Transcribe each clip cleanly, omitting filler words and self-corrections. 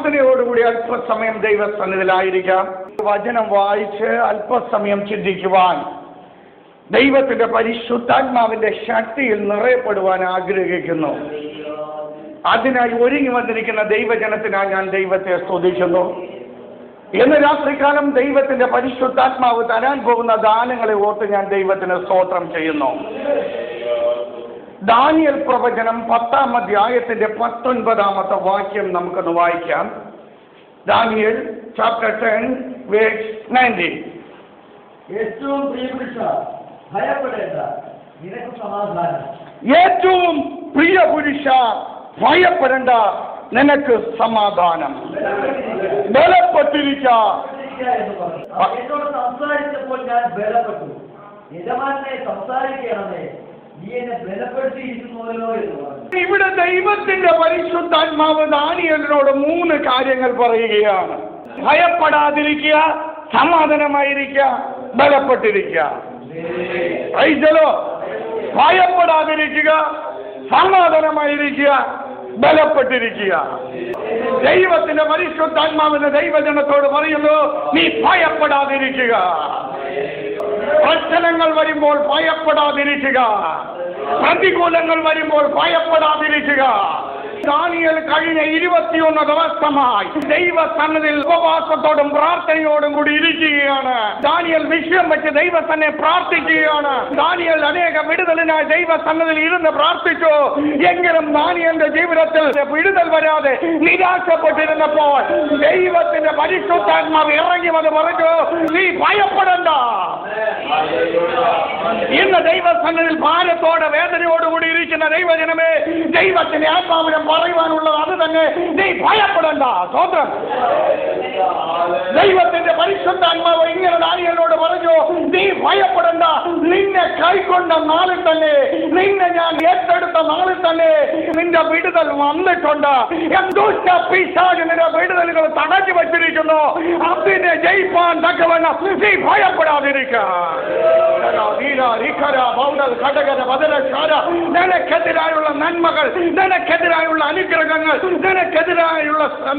പ്രാർത്ഥനയോടുകൂടി അല്പസമയം ദൈവസന്നിധിയിലായിരിക്കാം. വചനം വായിച്ച് അല്പസമയം ചിന്തിക്കുവാൻ, ദൈവത്തിന്റെ പരിശുദ്ധാത്മാവിന്റെ ശക്തിയിൽ നിറയപ്പെടുവാൻ ആഗ്രഹിക്കുന്നു. അതിനായി ഒരുങ്ങി വന്നിരിക്കുന്ന ദൈവജനത്തിനായി ഞാൻ ദൈവത്തെ സ്തുതിക്കുന്നു. ഇന്ന് രാത്രികാലം ദൈവത്തിന്റെ പരിശുദ്ധാത്മാവ് തരാൻ പോകുന്ന ദാനങ്ങളെ ഓർത്ത് ഞാൻ ദൈവത്തിന് സ്തോത്രം ചെയ്യുന്നു. ദാനിയേൽ പ്രവചനം 10-ാം അധ്യായത്തിന്റെ 19-ാമത്തെ വാക്യം നമുക്കൊന്ന് വായിക്കാം. Daniel chapter 10 verse 19. ഏറ്റവും പ്രിയപുരുഷ ഭയപ്പെടേണ്ട, നിനക്ക് സമാധാനം. ഏറ്റവും പ്രിയ പുരുഷ ഭയപ്പെടേണ്ട, നിനക്ക് സമാധാനം. ബലപ്പെട്ടിരിക്ക. എന്നോട് സംസാരിച്ചപ്പോൾ ഞാൻ ബലപ്പെട്ടു. യജമാനെ സംസാരിക്കണമേ, നീ എന്നെ ബലപ്പെടുത്തിയിരിക്കുന്നുവല്ലോ എന്ന് പറഞ്ഞു. ഇവിടെ ദൈവത്തിന്റെ പരിശുദ്ധാത്മാവ് ദാനിയേലിനോട് 3 കാര്യങ്ങൾ പറയുകയാണ്. ഭയപ്പെടാതിരിക്കുക, സമാധാനമായിരിക്കുക, ബലപ്പെട്ടിരിക്കുക. ഭയപ്പെടാതിരിക്കുക, സമാധാനമായിരിക്കുക, ബലപ്പെട്ടിരിക്കുക. ദൈവത്തിന്റെ പരിശുദ്ധാത്മാവിന്റെ ദൈവജനത്തോട് പറയുന്നു, നീ ഭയപ്പെടാതിരിക്കുക. പ്രശ്നങ്ങൾ വരുമ്പോൾ ഭയപ്പെടാതിരിക്കുക, പ്രതികൂലങ്ങൾ വരുമ്പോൾ ഭയപ്പെടാതിരിക്കുക. ദാനിയേൽ കഴിഞ്ഞ 21 ദിവസമായി ദൈവസന്നിധിയിൽ ഉപവാസത്തോടും പ്രാർത്ഥനയോടും കൂടി ഇരിക്കുകയാണ്. ദാനിയേൽ വിഷയം വെച്ച് ദൈവസന്നെ പ്രാർത്ഥിക്കുകയാണ്. ദാനിയേൽ അനേക വിടുതലിനായി ദൈവസന്നിധിയിൽ ഇരുന്ന് പ്രാർത്ഥിച്ചു. എങ്കിലും ദാനിയേലിന്റെ ജീവിതത്തിൽ വിടുതൽ വരാതെ നിരാശപ്പെട്ടിരുന്നപ്പോൾ ദൈവത്തിന്റെ പരിശുദ്ധാത്മാവ് ഇറങ്ങി വന്ന് പറഞ്ഞു, നീ ഭയപ്പെടണ്ട. ഇന്ന് ദൈവസന്നിധിയിൽ ഭാരത്തോടെ വേദനയോടുകൂടി ഇരിക്കുന്ന ദൈവജനമേ, ദൈവത്തിന്റെ ആത്മാവിനെ പറയുവാനുള്ളത് അത് തന്നെ, നീ ഭയപ്പെടണ്ട. സ്വന്തം ദൈവത്തിന്റെ പരിശുദ്ധാത്മാവ് ഇങ്ങനെ ദാനിയേലിനോട് പറഞ്ഞു, നീ ഭയപ്പെടണ്ട. നിന്നെ കൈക്കൊണ്ട നാളിൽ തന്നെ, നിന്നെ ഞാൻ ഏറ്റെടുത്ത നാളിൽ തന്നെ നിന്റെ വിടുതൽ വന്നിട്ടുണ്ട്. ദുഷ്ട പിശാചിന്റെ വിടുതലുകൾ തടഞ്ഞു വച്ചിരിക്കുന്നു. അതിനെ ജയിപ്പാൻ തക്കവണ്ണം നീ ഭയപ്പെടാതിരിക്കുക. നിനക്കെതിരായുള്ള നന്മകൾ, നിനക്കെതിരായുള്ള അനുഗ്രഹങ്ങൾ,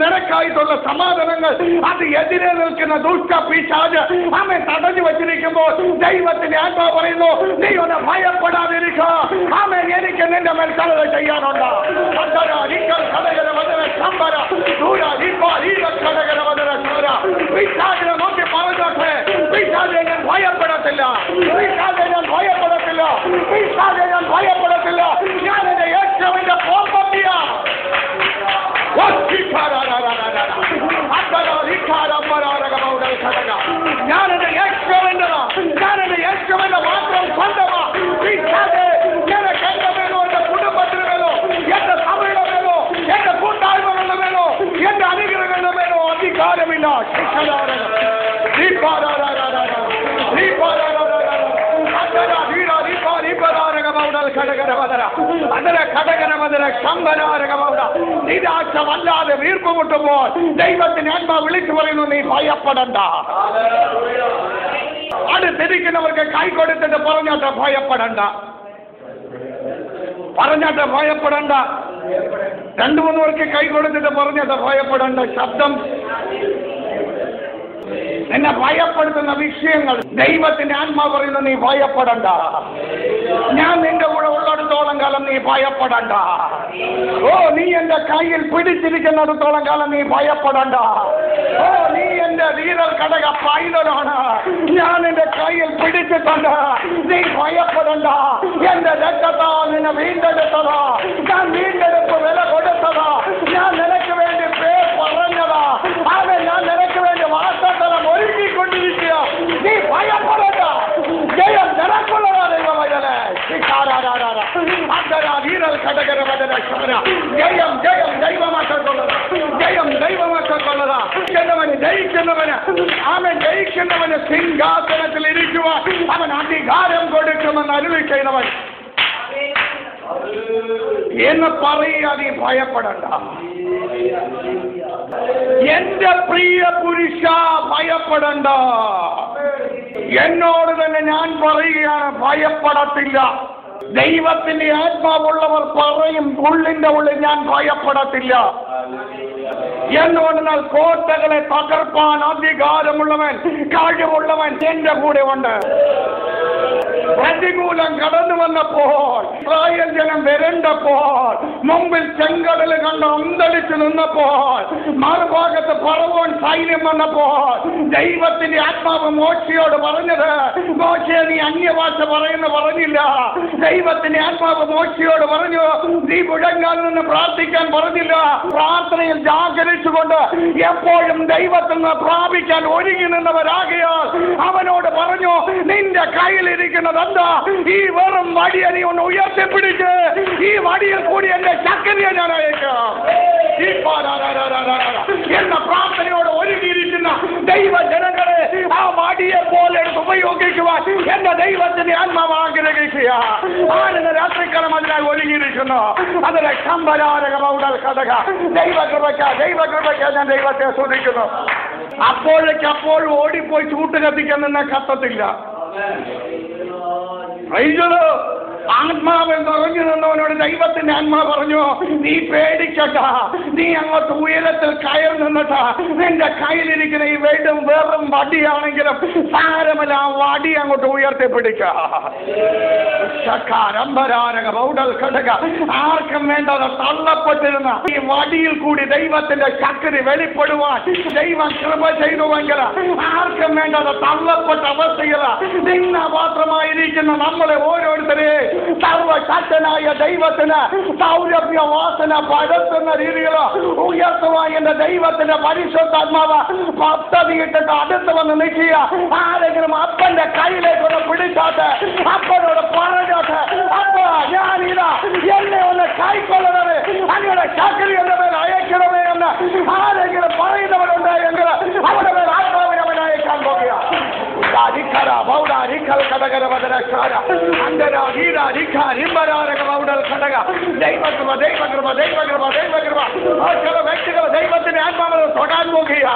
നിനക്കായിട്ടുള്ള സമാധാനങ്ങൾ, അത് എതിരെ നിൽക്കുന്ന ദുഷ്ട പിശാച് അവൻ തടഞ്ഞു വച്ചിരിക്കുമ്പോൾ ദൈവത്തിന്റെ ആത്മാവ് പറയുന്നു, നീ ഒന്ന് ഭയപ്പെടാതിരിക്കുക. അവൻ എനിക്ക് നിന്റെ മേൽ കടക ചെയ്യാനുണ്ട്. പിശാചിനെ നോക്കി പറഞ്ഞോട്ടെ, പിശാചിനെ ഞാൻ ഭയപ്പെടത്തില്ല, പിശാചിനെ ഞാൻ ഭയപ്പെടത്തില്ല, പിശാചിനെ ഞാൻ ഭയപ്പെടത്തില്ല. ഞാൻ എന്റെ യേശുവിന്റെ പ്രോപ്പർട്ടിയാ. ഞാൻ എന്റെ യേശുവിന്റെതാ, ഞാൻ എന്റെ യേശുവിന്റെ മാത്രം സ്വന്തമാ. നിനക്ക് എന്റെ മേലോ, എന്റെ കുടുംബത്തിന് മേലോ, എന്റെ സഭയുടെ മേലോ, എന്റെ കൂട്ടായ്മകളുടെ മേലോ, എന്റെ അനുഗ്രഹങ്ങളുടെ മേലോ അധികാരമില്ല. നിരാശമല്ലാതെ വീർപ്പുമുട്ടുമ്പോൾ ദൈവത്തിന് ആത്മാവ് വിളിച്ചു പറയുന്നു, നീ ഭയപ്പെടണ്ട. അടുത്തിരിക്കുന്നവർക്ക് കൈ കൊടുത്തിട്ട് പറഞ്ഞാട്ടെ, ഭയപ്പെടണ്ട. പറഞ്ഞാട്ടെ, ഭയപ്പെടണ്ട. 2-3 പേർക്ക് കൈ കൊടുത്തിട്ട് പറഞ്ഞാട്ടെ, ഭയപ്പെടണ്ട. ശബ്ദം നിന്നെ ഭയപ്പെടുത്തുന്ന വിഷയങ്ങൾ ദൈവത്തിന്റെ ആത്മാവ് പറയുന്നു, നീ ഭയപ്പെടണ്ട. ഞാൻ നിന്റെ കൂടെ ഉള്ളിടത്തോളം കാലം നീ ഭയപ്പെടണ്ട. ഓ, നീ എന്റെ കയ്യിൽ പിടിച്ചിരിക്കുന്നിടത്തോളം കാലം നീ ഭയപ്പെടണ്ട. ഓ, നീ എന്റെ വീരൽ ഘടക പൈതലാണ്. ഞാൻ എന്റെ കയ്യിൽ പിടിച്ചിട്ടുണ്ട്. നീ ഭയപ്പെടണ്ട. എന്റെ രക്തത്താ നിന്നെ വീണ്ടെടുത്തതാ. ഞാൻ വീണ്ടെടുപ്പ് വില കൊടുത്തതാ. ഞാൻ നിനക്ക് വേണ്ടി പേർ പറഞ്ഞതാ. അവൻ ഞാൻ നിനക്ക് വേണ്ടി വാസസ്ഥലം ഒരുക്കിക്കൊണ്ടിരിക്കുക. നീ ഭയപ്പെടണ്ട. ജയം നിനക്കുള്ളതാ. ദൈവമകനെ വീരൽ ഘടകര വചന ശമന. ജയം ജയം ദൈവമാക്കുള്ളതാ. ജയം ദൈവമാക്കുള്ളതാ. ജയിക്കുന്നവന് അവൻ ജയിക്കുന്നവന് സിംഹാസനത്തിൽ ഇരിക്കുവാൻ അവൻ അധികാരം കൊടുക്കുമെന്ന് അരുളി ചെയ്യുന്നവൻ എന്ന് പറയുക. നീ ഭയപ്പെടണ്ട. എന്റെ പ്രിയ പുരുഷ, ഭയപ്പെടണ്ട. എന്നോട് തന്നെ ഞാൻ പറയുകയാണ്, ഭയപ്പെടത്തില്ല. ദൈവത്തിന്റെ ആത്മാവുള്ളവർ പറയും, ഉള്ളിന്റെ ഉള്ളിൽ ഞാൻ ഭയപ്പെടത്തില്ല. എന്തുകൊണ്ടെന്നാൽ കോട്ടകളെ തകർപ്പാൻ അധികാരമുള്ളവൻ, കഴിവുള്ളവൻ എന്റെ കൂടെ ഉണ്ട്. പ്രതികൂലം കടന്നു വന്നപ്പോൾ, ഇസ്രായേൽ ജനം വരണ്ടപ്പോൾ, മുമ്പിൽ ചെങ്കടൽ കണ്ട് അന്തളിച്ചു നിന്നപ്പോൾ, മറുഭാഗത്ത് ഫറവോൻ സൈന്യം വന്നപ്പോൾ, ദൈവത്തിന്റെ ആത്മാവ് മോശയോട് പറഞ്ഞത്, മോശയെ നീ അന്യഭാഷ പറഞ്ഞില്ല. ദൈവത്തിന്റെ ആത്മാവ് മോശയോട് പറഞ്ഞു, നീ മുഴങ്ങാൻ നിന്ന് പ്രാർത്ഥിക്കാൻ പറഞ്ഞില്ല. പ്രാർത്ഥനയിൽ ജാഗരിച്ചുകൊണ്ട് എപ്പോഴും ദൈവത്തിൽ നിന്ന് പ്രാപിക്കാൻ ഒരുങ്ങി നിന്നവരാകയാൽ അവനോട് പറഞ്ഞു, നിന്റെ കയ്യിലിരിക്കുന്നത് എന്താ? ഈ വെറും വടിയെ നീ ഒന്ന് ഉയർത്തിപ്പിടിച്ച് ഈ വടിയിൽ കൂടി എന്റെ ശക്തിയെ ഞാൻ അയക്കാം എന്ന പ്രാർത്ഥനയോട് ഒരുങ്ങിയിരിക്കുന്ന ദൈവജനങ്ങളെ ആ വടിയെ പോലെ എടുത്ത് ഉപയോഗിക്കുവാൻ എന്റെ ദൈവത്തിന്റെ ആത്മാവ് ആഗ്രഹിക്കുക. ആണെന്ന് രാത്രിക്കാലം അതിനായി ഒരുങ്ങിയിരിക്കുന്നു. അതിലെ ശമ്പരാരക മൗഡൽ കടക ദൈവകൃപയ്ക്ക് ഞാൻ ദൈവത്തെ സ്തുതിക്കുന്നു. അപ്പോഴേക്കപ്പോഴും ഓടിപ്പോയി ചൂട്ട് കത്തിക്കാൻ നിന്നെ കത്തത്തില്ല. ആത്മാവിൽ നിറഞ്ഞു നിന്നവനോട് ദൈവത്തിന്റെ ആത്മാവ് പറഞ്ഞു, നീ പേടിക്കട്ട, നീ അങ്ങോട്ട് ഉയരത്തിൽ കയർ നിന്നിട്ട് നിന്റെ കയ്യിലിരിക്കുന്ന ഈ വെറും വടിയാണെങ്കിലും സാരമല്ല, ആ വടി അങ്ങോട്ട് ഉയർത്തിപ്പിടിക്ക. ആർക്കും വേണ്ടത് തള്ളപ്പെട്ടിരുന്ന ഈ വടിയിൽ കൂടി ദൈവത്തിന്റെ ശക്തി വെളിപ്പെടുവാൻ ദൈവം കൃപ ചെയ്തുവെങ്കിൽ ആർക്കും വേണ്ടത് തള്ളപ്പെട്ട അവസ്ഥയിൽ നിന്ന മാത്രമായിരിക്കുന്ന നമ്മളെ ഓരോരുത്തരെ സർവശക്തനായ ദൈവത്തിന് സൗരഭ്യവാസന പരത്തുന്ന രീതിയിൽ ഉയർത്തുവാൻ എന്റെ ദൈവത്തിന്റെ പരിശുദ്ധാത്മാവ് പദ്ധതിയിട്ടിട്ട് അടുത്ത് വന്ന് നിൽക്കുക. ആരെങ്കിലും അപ്പന്റെ കയ്യിലേക്കൊന്ന് പിടിച്ചാട്ട് അപ്പനോട് പറഞ്ഞാട്ട്, അപ്പ ഞാനിതാ എന്നെ ഒന്ന് കൈക്കൊള്ളണമേ, അങ്ങയുടെ ശക്തി എന്റെ മേൽ അയക്കണമേ എന്ന് ആരെങ്കിലും പറയുന്നവരുണ്ടായെങ്കിൽ അവിടെ മേൽ ആത്മാവിനെ അവൻ അയക്കാൻ പോകുക. ദൈവത്തിന്റെ ആത്മാവിനെ തൊടാൻ പോകുക.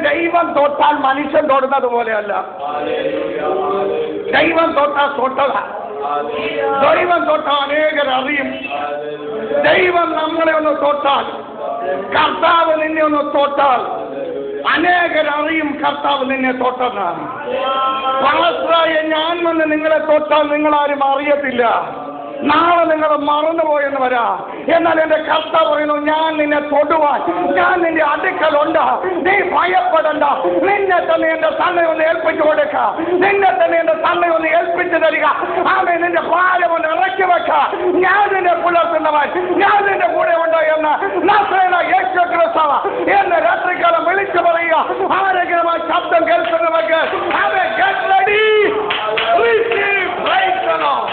ദൈവം തൊട്ടാൽ മനുഷ്യൻ തൊടുന്നത് പോലെയല്ല. ദൈവം തൊട്ടാൽ തൊട്ടത. ദൈവം തൊട്ടാൽ അനേകർ അറിയും. ദൈവം നമ്മളെ ഒന്ന് തൊട്ടാൽ, കർത്താവ് നിന്നെ ഒന്ന് തൊട്ടാൽ അനേകരറിയും കർത്താവ് നിന്നെ തൊട്ടെന്നാണ്. പാസ്റ്ററായ ഞാൻ വന്ന് നിങ്ങളെ തൊട്ടാൽ നിങ്ങളാരും അറിയത്തില്ല. നാളെ നിങ്ങൾ മറന്നുപോയെന്ന് വരാ. എന്നാൽ എന്റെ കർത്താവ് പറയുന്നു, ഞാൻ നിന്നെ തൊടുവാൻ, ഞാൻ നിന്റെ അടുക്കലുണ്ട്, നീ ഭയപ്പെടണ്ട. നിന്നെ തന്നെ എന്റെ തന്നെ ഒന്ന് ഏൽപ്പിച്ചു കൊടുക്ക, നിന്നെ തന്നെ എന്റെ തന്നെ ഒന്ന് ഏൽപ്പിച്ചു തരിക. ആമേ, നിന്റെ ഭാരം ഒന്ന് ഇറക്കി വെക്ക. ഞാൻ നിന്നെ പുലർത്തുന്നവൻ, ഞാൻ നിന്റെ കൂടെ ഉണ്ട് എന്ന് നസറേയനായ യേശു ക്രിസ്തു എന്നെ രാത്രികാലം വിളിച്ചു പറയുക. ആരെങ്കിലും ആ ശബ്ദം കേൾക്കുന്നവർക്ക് ആമേ, get ready, receive, praise the Lord.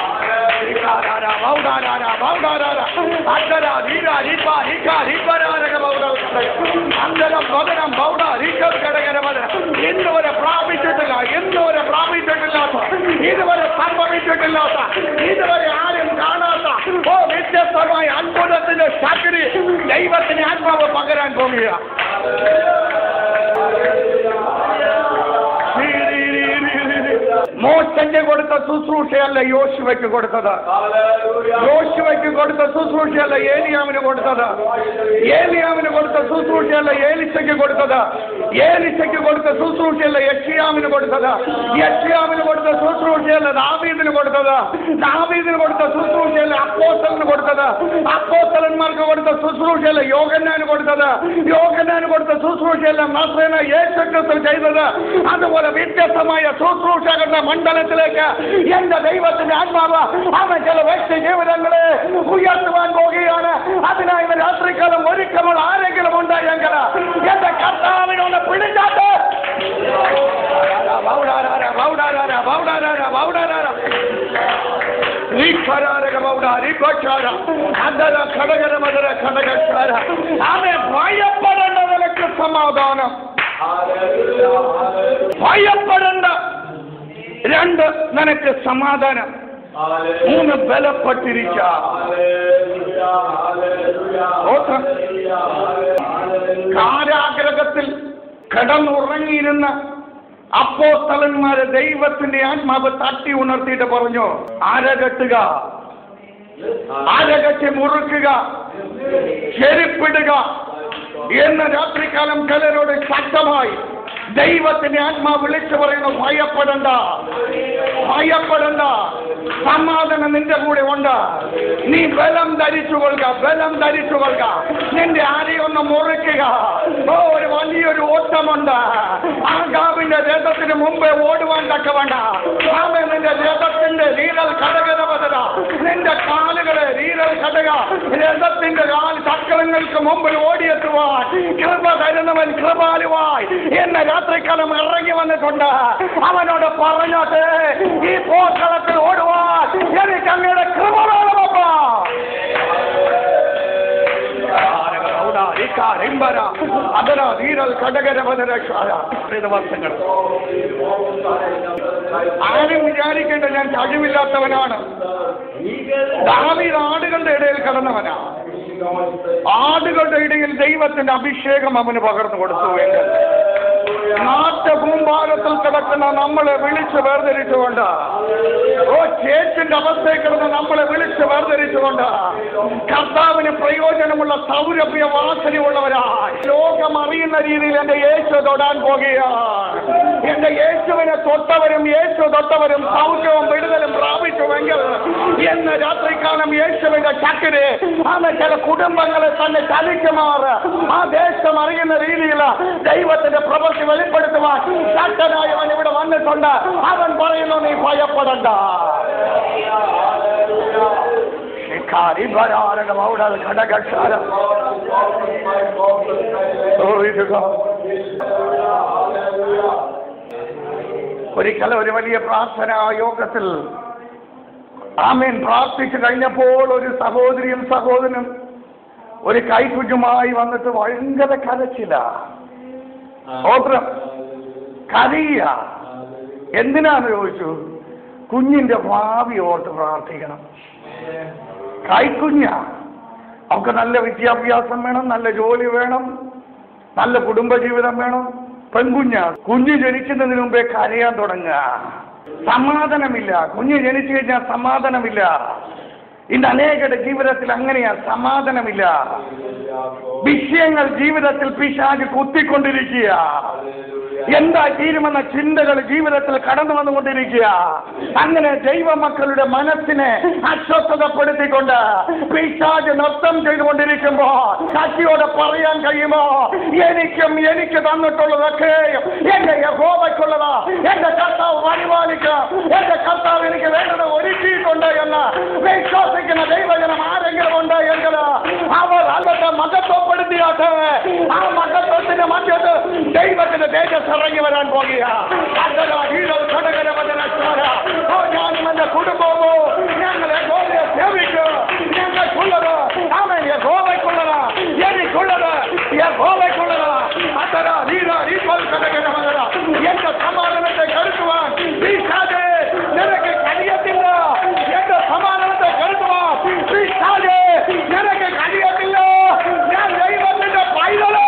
ഇന്നുവരെ പ്രാപിച്ചിട്ടില്ലാത്ത, ഇതുവരെ സംഭവിച്ചിട്ടില്ലാത്ത, ഇതുവരെ ആരും കാണാത്ത വ്യത്യസ്തമായ അത്ഭുതത്തിന്റെ ശക്തി ദൈവത്തിന് ആത്മാവ് പകരാൻ പോകുക. മോശയ്ക്ക് കൊടുത്ത ശുശ്രൂഷയല്ല യോശുവയ്ക്ക് കൊടുത്തത്. യോശുവയ്ക്ക് കൊടുത്ത ശുശ്രൂഷയല്ല ഏലിയാമിന് കൊടുത്തത്. ഏലിയാമിന് കൊടുത്ത ശുശ്രൂഷയല്ല ഏലിശയ്ക്ക് കൊടുത്തത്. ഏലിശയ്ക്ക് കൊടുത്ത ശുശ്രൂഷയല്ല യെശയ്യാമിന് കൊടുത്തത്. യെശയ്യാമിന് കൊടുത്ത ശുശ്രൂഷയല്ല ദാവീദിന് കൊടുത്തത്. ദാവീദിന് കൊടുത്ത ശുശ്രൂഷയല്ല അപ്പോസ്തലന് കൊടുത്തത്. അപ്പോസ്തലന്മാർക്ക് കൊടുത്ത ശുശ്രൂഷയല്ല യോഹന്നാന് കൊടുത്തത്. യോഹന്നാന് കൊടുത്ത ശുശ്രൂഷയല്ല നസറേയനായ യേശു ക്രിസ്തു ചെയ്തത്. അതുപോലെ വ്യത്യസ്തമായ ശുശ്രൂഷകളുടെ മണ്ഡലത്തിലേക്ക് എന്റെ ദൈവത്തിന്റെ ആത്മാവ് അവൻ ചില വ്യക്തി ജീവിതങ്ങളെ ഉയർത്തുവാൻ പോകുകയാണ്. അതിനായി രാത്രിക്കാലം ഒരുക്കമുള്ള ആരെങ്കിലും ഉണ്ടായെങ്കിൽ എന്റെ കർത്താവിനൊന്ന് പിടിച്ചാട്ട് ഭയപ്പെടേണ്ട നിലക്ക് സമാധാനം, ഭയപ്പെടേണ്ട. 2 നിനക്ക് സമാധാനം. 3 ബലപ്പെട്ടിരിക്ക. കാരാഗ്രഹത്തിൽ കിടന്നുറങ്ങിയിരുന്ന അപ്പോസ്തലന്മാരെ ദൈവത്തിന്റെ ആത്മാവ് തട്ടി ഉണർത്തിയിട്ട് പറഞ്ഞു, അരകെട്ടുക, അരകെട്ടി മുറുക്കുക, ചെരുപ്പിടുക, എന്ന് രാത്രികാലം ചിലരോട് ശക്തമായി ദൈവത്തിന്റെ ആത്മാവ് വിളിച്ചു പറയുന്നു, ഭയപ്പെടണ്ട, ഭയപ്പെടണ്ട, സമാധാനം നിന്റെ കൂടെ ഉണ്ട്. നീ ബലം ധരിച്ചുകൊള്ളുക, ബലം ധരിച്ചുകൊള്ളുക. നിന്റെ ആരെയൊന്ന് മുറിക്കുക. ഒരു വലിയൊരു ഓട്ടമുണ്ട്. ആകാവിന്റെ രഥത്തിന് മുമ്പേ ഓടുവാൻ തക്കവണ്ട. ആമേ, നിന്റെ രഥത്തിന്റെ വീരൽ കടകരവതര, നിന്റെ കാലുകളെ വീരൽ കടക, രഥത്തിന്റെ ചക്രങ്ങൾക്ക് മുമ്പിൽ ഓടിയെത്തുവാൻ കൃപ തരുന്നവൻ കൃപാലുവായി എന്ന രാത്രിക്കാലം ഇറങ്ങി വന്നിട്ടുണ്ട്. അവനോട് പറഞ്ഞോട്ടെ, ഈ പോർക്കളത്തിൽ ഓടുവാൻ എനിക്ക് അങ്ങയുടെ കൃപ വേണമപ്പ. അതര വീരൽ കടകരവതര വർഷങ്ങൾ. ആരും വിചാരിക്കേണ്ട ഞാൻ കഴിവില്ലാത്തവനാണ്. ദാവീദ് ആടുകളുടെ ഇടയിൽ കടന്നവനാ. ആടുകളുടെ ഇടയിൽ ദൈവത്തിന്റെ അഭിഷേകം അവന് പകർന്നു കൊടുത്തു. നാട്ടുകൂമ്പാരത്തിൽ കിടക്കുന്ന നമ്മളെ വിളിച്ച് വേർതിരിച്ചുകൊണ്ട്, ചേച്ചിന്റെ അവസ്ഥയിൽ കിടന്ന് നമ്മളെ വിളിച്ച് വേർതിരിച്ചുകൊണ്ട് കർത്താവിന് പ്രയോജനമുള്ള സൗരഭ്യ വാസനയുള്ളവരായി ലോകം അറിയുന്ന രീതിയിൽ എന്റെ യേശു തൊടാൻ പോകുകയാണ്. എന്റെ യേശുവിനെ തൊട്ടവരും യേശു തൊട്ടവരും സൗഖ്യവും വിടുതലും പ്രാപിച്ചുവെങ്കിൽ എന്ന് രാത്രികാലം യേശുവിന്റെ ശക്തി അന്ന് ചില കുടുംബങ്ങളെ തന്നെ ചലിക്കുമാറ് ആ ദേശം അറിയുന്ന രീതിയിൽ ദൈവത്തിന്റെ പ്രവൃത്തി വെളിപ്പെടുത്തുവാൻ ശക്തനായവൻ ഇവിടെ വന്നിട്ടുണ്ട്. അവൻ പറയുന്നു, നീ ഭയപ്പെടണ്ട. ഒരിക്കൽ ഒരു വലിയ പ്രാർത്ഥന യോഗത്തിൽ ആമേൻ പ്രാർത്ഥിച്ചു കഴിഞ്ഞപ്പോൾ ഒരു സഹോദരിയും സഹോദരനും ഒരു കൈക്കുഞ്ഞുമായി വന്നിട്ട് ഭയങ്കര കരച്ചില്ല. ഓത്രം കരയ. എന്തിനാന്ന് ചോദിച്ചു. കുഞ്ഞിന്റെ ഭാവി ഓർത്ത് പ്രാർത്ഥിക്കണം. കൈക്കുഞ്ഞ, അവർക്ക് നല്ല വിദ്യാഭ്യാസം വേണം, നല്ല ജോലി വേണം, നല്ല കുടുംബജീവിതം വേണം. പെൺകുഞ്ഞ, കുഞ്ഞ് ജനിക്കുന്നതിന് മുമ്പേ കരയാൻ തുടങ്ങുക. സമാധാനമില്ല. കുഞ്ഞ് ജനിച്ചു കഴിഞ്ഞാൽ സമാധാനമില്ല. ഇന്ന് അനേകരുടെ ജീവിതത്തിൽ അങ്ങനെയാ, സമാധാനമില്ല. വിഷയങ്ങൾ ജീവിതത്തിൽ പിശാച് കുത്തിക്കൊണ്ടിരിക്കുക. എന്താ തീരുമെന്ന ചിന്തകൾ ജീവിതത്തിൽ കടന്നു വന്നുകൊണ്ടിരിക്കുക. അങ്ങനെ ദൈവമക്കളുടെ മനസ്സിനെ അസ്വസ്ഥതപ്പെടുത്തിക്കൊണ്ട് പിശാച് നൃത്തം ചെയ്തുകൊണ്ടിരിക്കുമ്പോ ശക്തിയോടെ പറയാൻ കഴിയുമോ, എനിക്ക് തന്നിട്ടുള്ളതൊക്കെ എന്റെ യഹോവയ്ക്കുള്ളതാ, എന്റെ കർത്താവ് പരിപാലിക്കാം, എന്റെ കർത്താവ് എനിക്ക് വേണ്ടത് ഒരുക്കിയിട്ടുണ്ട് എന്ന് വിശ്വസിക്കുന്ന ദൈവജനം ആരെങ്കിലും ഉണ്ട് എങ്കിൽ അവർ അന്നത്തെ മഹത്വപ്പെടുത്തിയാട്ടെ. ആ മഹത്വത്തിന്റെ മധ്യത്ത് ദൈവത്തിന്റെ തേജസ് ഇറങ്ങി വരാൻ പോകുക. ഞാനും എന്റെ കുടുംബവും ഞങ്ങൾ യഹോവയെ സേവിക്കും. ഞങ്ങൾക്കുള്ളത് അവൻ യഹോവയ്ക്കുള്ളതാ, എനിക്കുള്ളത് യഹോവയ്ക്കുള്ളതാ. എന്റെ സമാധാനത്തെ കരുത്തുവാൻ നിനക്ക് കഴിയത്തില്ല. എന്റെ സമാധാനത്തെ കരുത്തുവാൻ നിനക്ക് കഴിയത്തില്ല. ഞാൻ ദൈവത്തിന്റെ പൈതല്.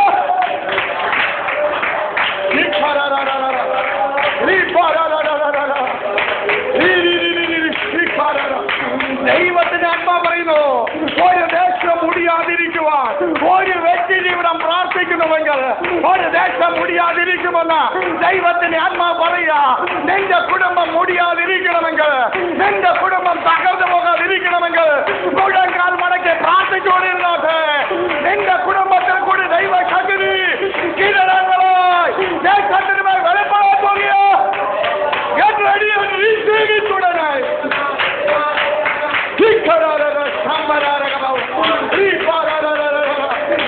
ദൈവത്തിന്റെ ആത്മാ പറയുന്നു, ഒരു ദേശം മുടിയാതിരിക്കുവാൻ ഒരു വ്യക്തി ജീവിതം പ്രാർത്ഥിക്കുന്നുവെങ്കിൽ ഒരു ദേശം മുടിയാതിരിക്കുമെന്ന് ദൈവത്തിന്റെ ആത്മാ പറയുക. നിന്റെ കുടുംബം മുടിയാതിരിക്കണമെങ്കിൽ, നിന്റെ കുടുംബം തകർന്നു പോകാതിരിക്കണമെങ്കിൽ മുഴങ്കാൽ മടക്കി പ്രാർത്ഥിച്ചുകൊണ്ടിരുന്നോട്ടെ. നിന്റെ കുടുംബത്തിൽ കൂടി ദൈവ ശക്തി കീഴടങ്ങളായി ദേശത്തിനുമായി വെളിപ്പെടാൻ പോകുക. Get ready and receive it today.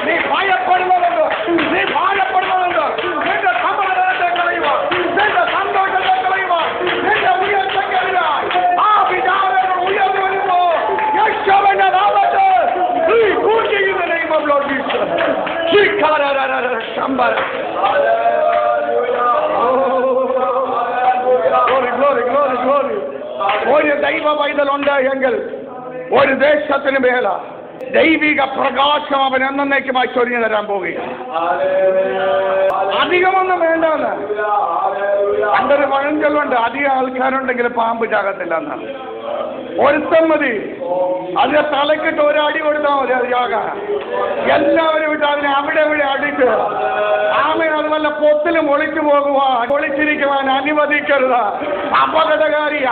നീ ഭയപ്പെടുന്നതുണ്ട്, നീ ഭാരപ്പെടുന്നതുണ്ട്. നിന്റെ സമാധാനത്തെ കളയുക, നിന്റെ സന്തോഷത്തെ കളയുക, നിന്റെ ഉയർച്ചയ്ക്കെതിരായി ആ വിചാരങ്ങൾ ഉയർന്നു വരുമ്പോ യേശുവിന്റെ നാമത്തിൽ നീ കൂട്ടിക്കുന്ന ദൈവം ഒരു ദൈവ പൈതലുണ്ട് എങ്കിൽ ഒരു ദേശത്തിന് മേല ദൈവിക പ്രകാശം അവൻ എന്നേക്കുമായി ചൊരിഞ്ഞു തരാൻ പോവുകയാണ്. അധികമൊന്നും വേണ്ടെന്ന്. പണ്ടൊരു പഴഞ്ചൊല്ലുണ്ട്, അധികം ആൾക്കാരുണ്ടെങ്കിൽ പാമ്പ് ചാകത്തില്ല എന്നാണ്. ഒരുത്തം മതി. അതിനെ തലക്കിട്ട് ഒരടി കൊടുത്താൽ മതി. അത് യോഗ എല്ലാവരും വിട്ട് അതിനെ അവിടെ ഇവിടെ അടിച്ച് ആമേൻ. അത് വല്ല പൊത്തിലും ഒളിച്ചു പോകുവാൻ ഒളിച്ചിരിക്കുവാൻ അനുവദിക്കരുത്. അപകടകാരിയ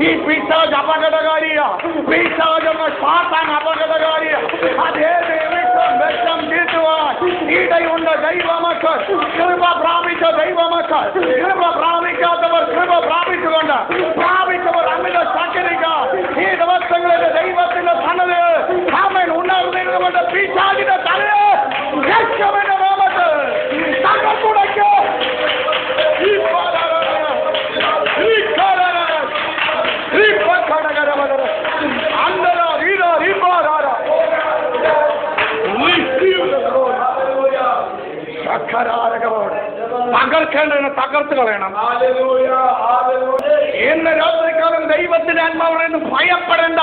ഈ പിശാച് അപകടകാരിയ. പിശാചെന്ന സാത്താൻ അപകടകാരിയ. അതേത് നിമിഷം വെച്ചം തീർത്തുവാൻ ഇടയുണ്ട്. ദൈവമക്കൾ, കൃപ പ്രാപിച്ച ദൈവമക്കൾ, കൃപ പ്രാപിക്കാത്തവർ കൃപ പ്രാപിച്ചുകൊണ്ട് പ്രാപിച്ചവർ അമിത ശക്തിക്കാൻ ഈ ദിവസങ്ങളിൽ ദൈവത്തിന്റെ സന്നദ്ധ ആമേൻ ഉണർന്നിരുന്നുകൊണ്ട് പിശാചിന്റെ തലയെ യേശുവിന്റെ നാമത്തിൽ തകർത്തുടയ്ക്ക്. തകർക്കേണ്ടതിനെ തകർത്ത് കളയണം. ഇന്ന് രാത്രിക്കാലം ദൈവത്തിന്റെ ആത്മാവിനെ ഭയപ്പെടേണ്ട.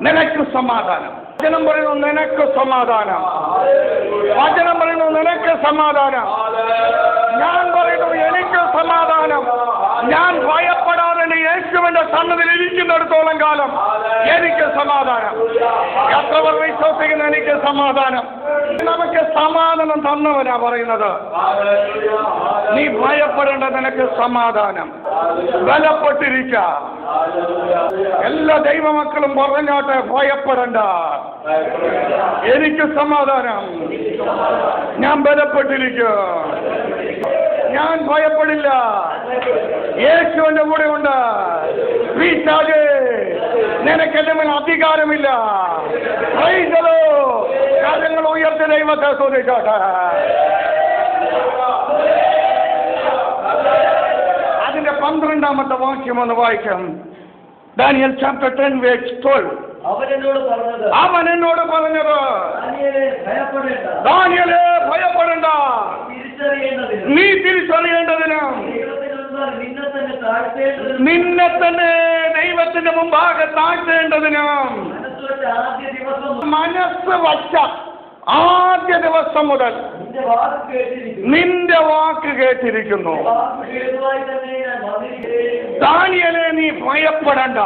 നിനക്ക് സമാധാനം. വചനം പറയുന്നു നിനക്ക് സമാധാനം. വചനം പറയുന്നു നിനക്ക് സമാധാനം. ഞാൻ പറയുന്നു എനിക്ക് സമാധാനം. ഞാൻ ഭയപ്പെടാതെ യേശുവിന്റെ സന്നദ്ധിയിൽ ഇരിക്കുന്നിടത്തോളം കാലം എനിക്ക് സമാധാനം. എത്രവർ വിശ്വസിക്കുന്ന എനിക്ക് സമാധാനം. നമുക്ക് സമാധാനം തന്നവനാ പറയുന്നത്. നീ ഭയപ്പെടേണ്ട, നിനക്ക് സമാധാനം. ബലപ്പെട്ടിരിക്ക. എല്ലാ ദൈവമക്കളും പറഞ്ഞോട്ടെ, ഭയപ്പെടണ്ട, എനിക്ക് സമാധാനം. ഞാൻ ബലപ്പെട്ടിരിക്കും. ഞാൻ ഭയപ്പെടില്ല. യേശുവിന്റെ കൂടെ ഉണ്ട്. പിശാചേ, നിനക്ക് എന്റെ മേൽ അധികാരമില്ല. കാര്യങ്ങൾ ഉയർത്തി ദൈവത്തെ സ്തുതിച്ചോട്ടെ. അതിന്റെ 12ാമത്തെ വാക്യം ഒന്ന് വായിക്കാം. Daniel chapter 10 verse 12. അവൻ എന്നോട് പറഞ്ഞത്, ദാനിയേലേ ഭയപ്പെടേണ്ട, നീ തിരിച്ചറിയേണ്ടതിന് നിന്നെ തന്നെ ദൈവത്തിന്റെ മുമ്പാകെ താഴ്ത്തേണ്ടതിന് മനസ്സ് വച്ച ആദ്യ ദിവസം മുതൽ നിന്റെ വാക്ക് കേട്ടിരിക്കുന്നു. ദാനിയേലേ, നീ ഭയപ്പെടണ്ട,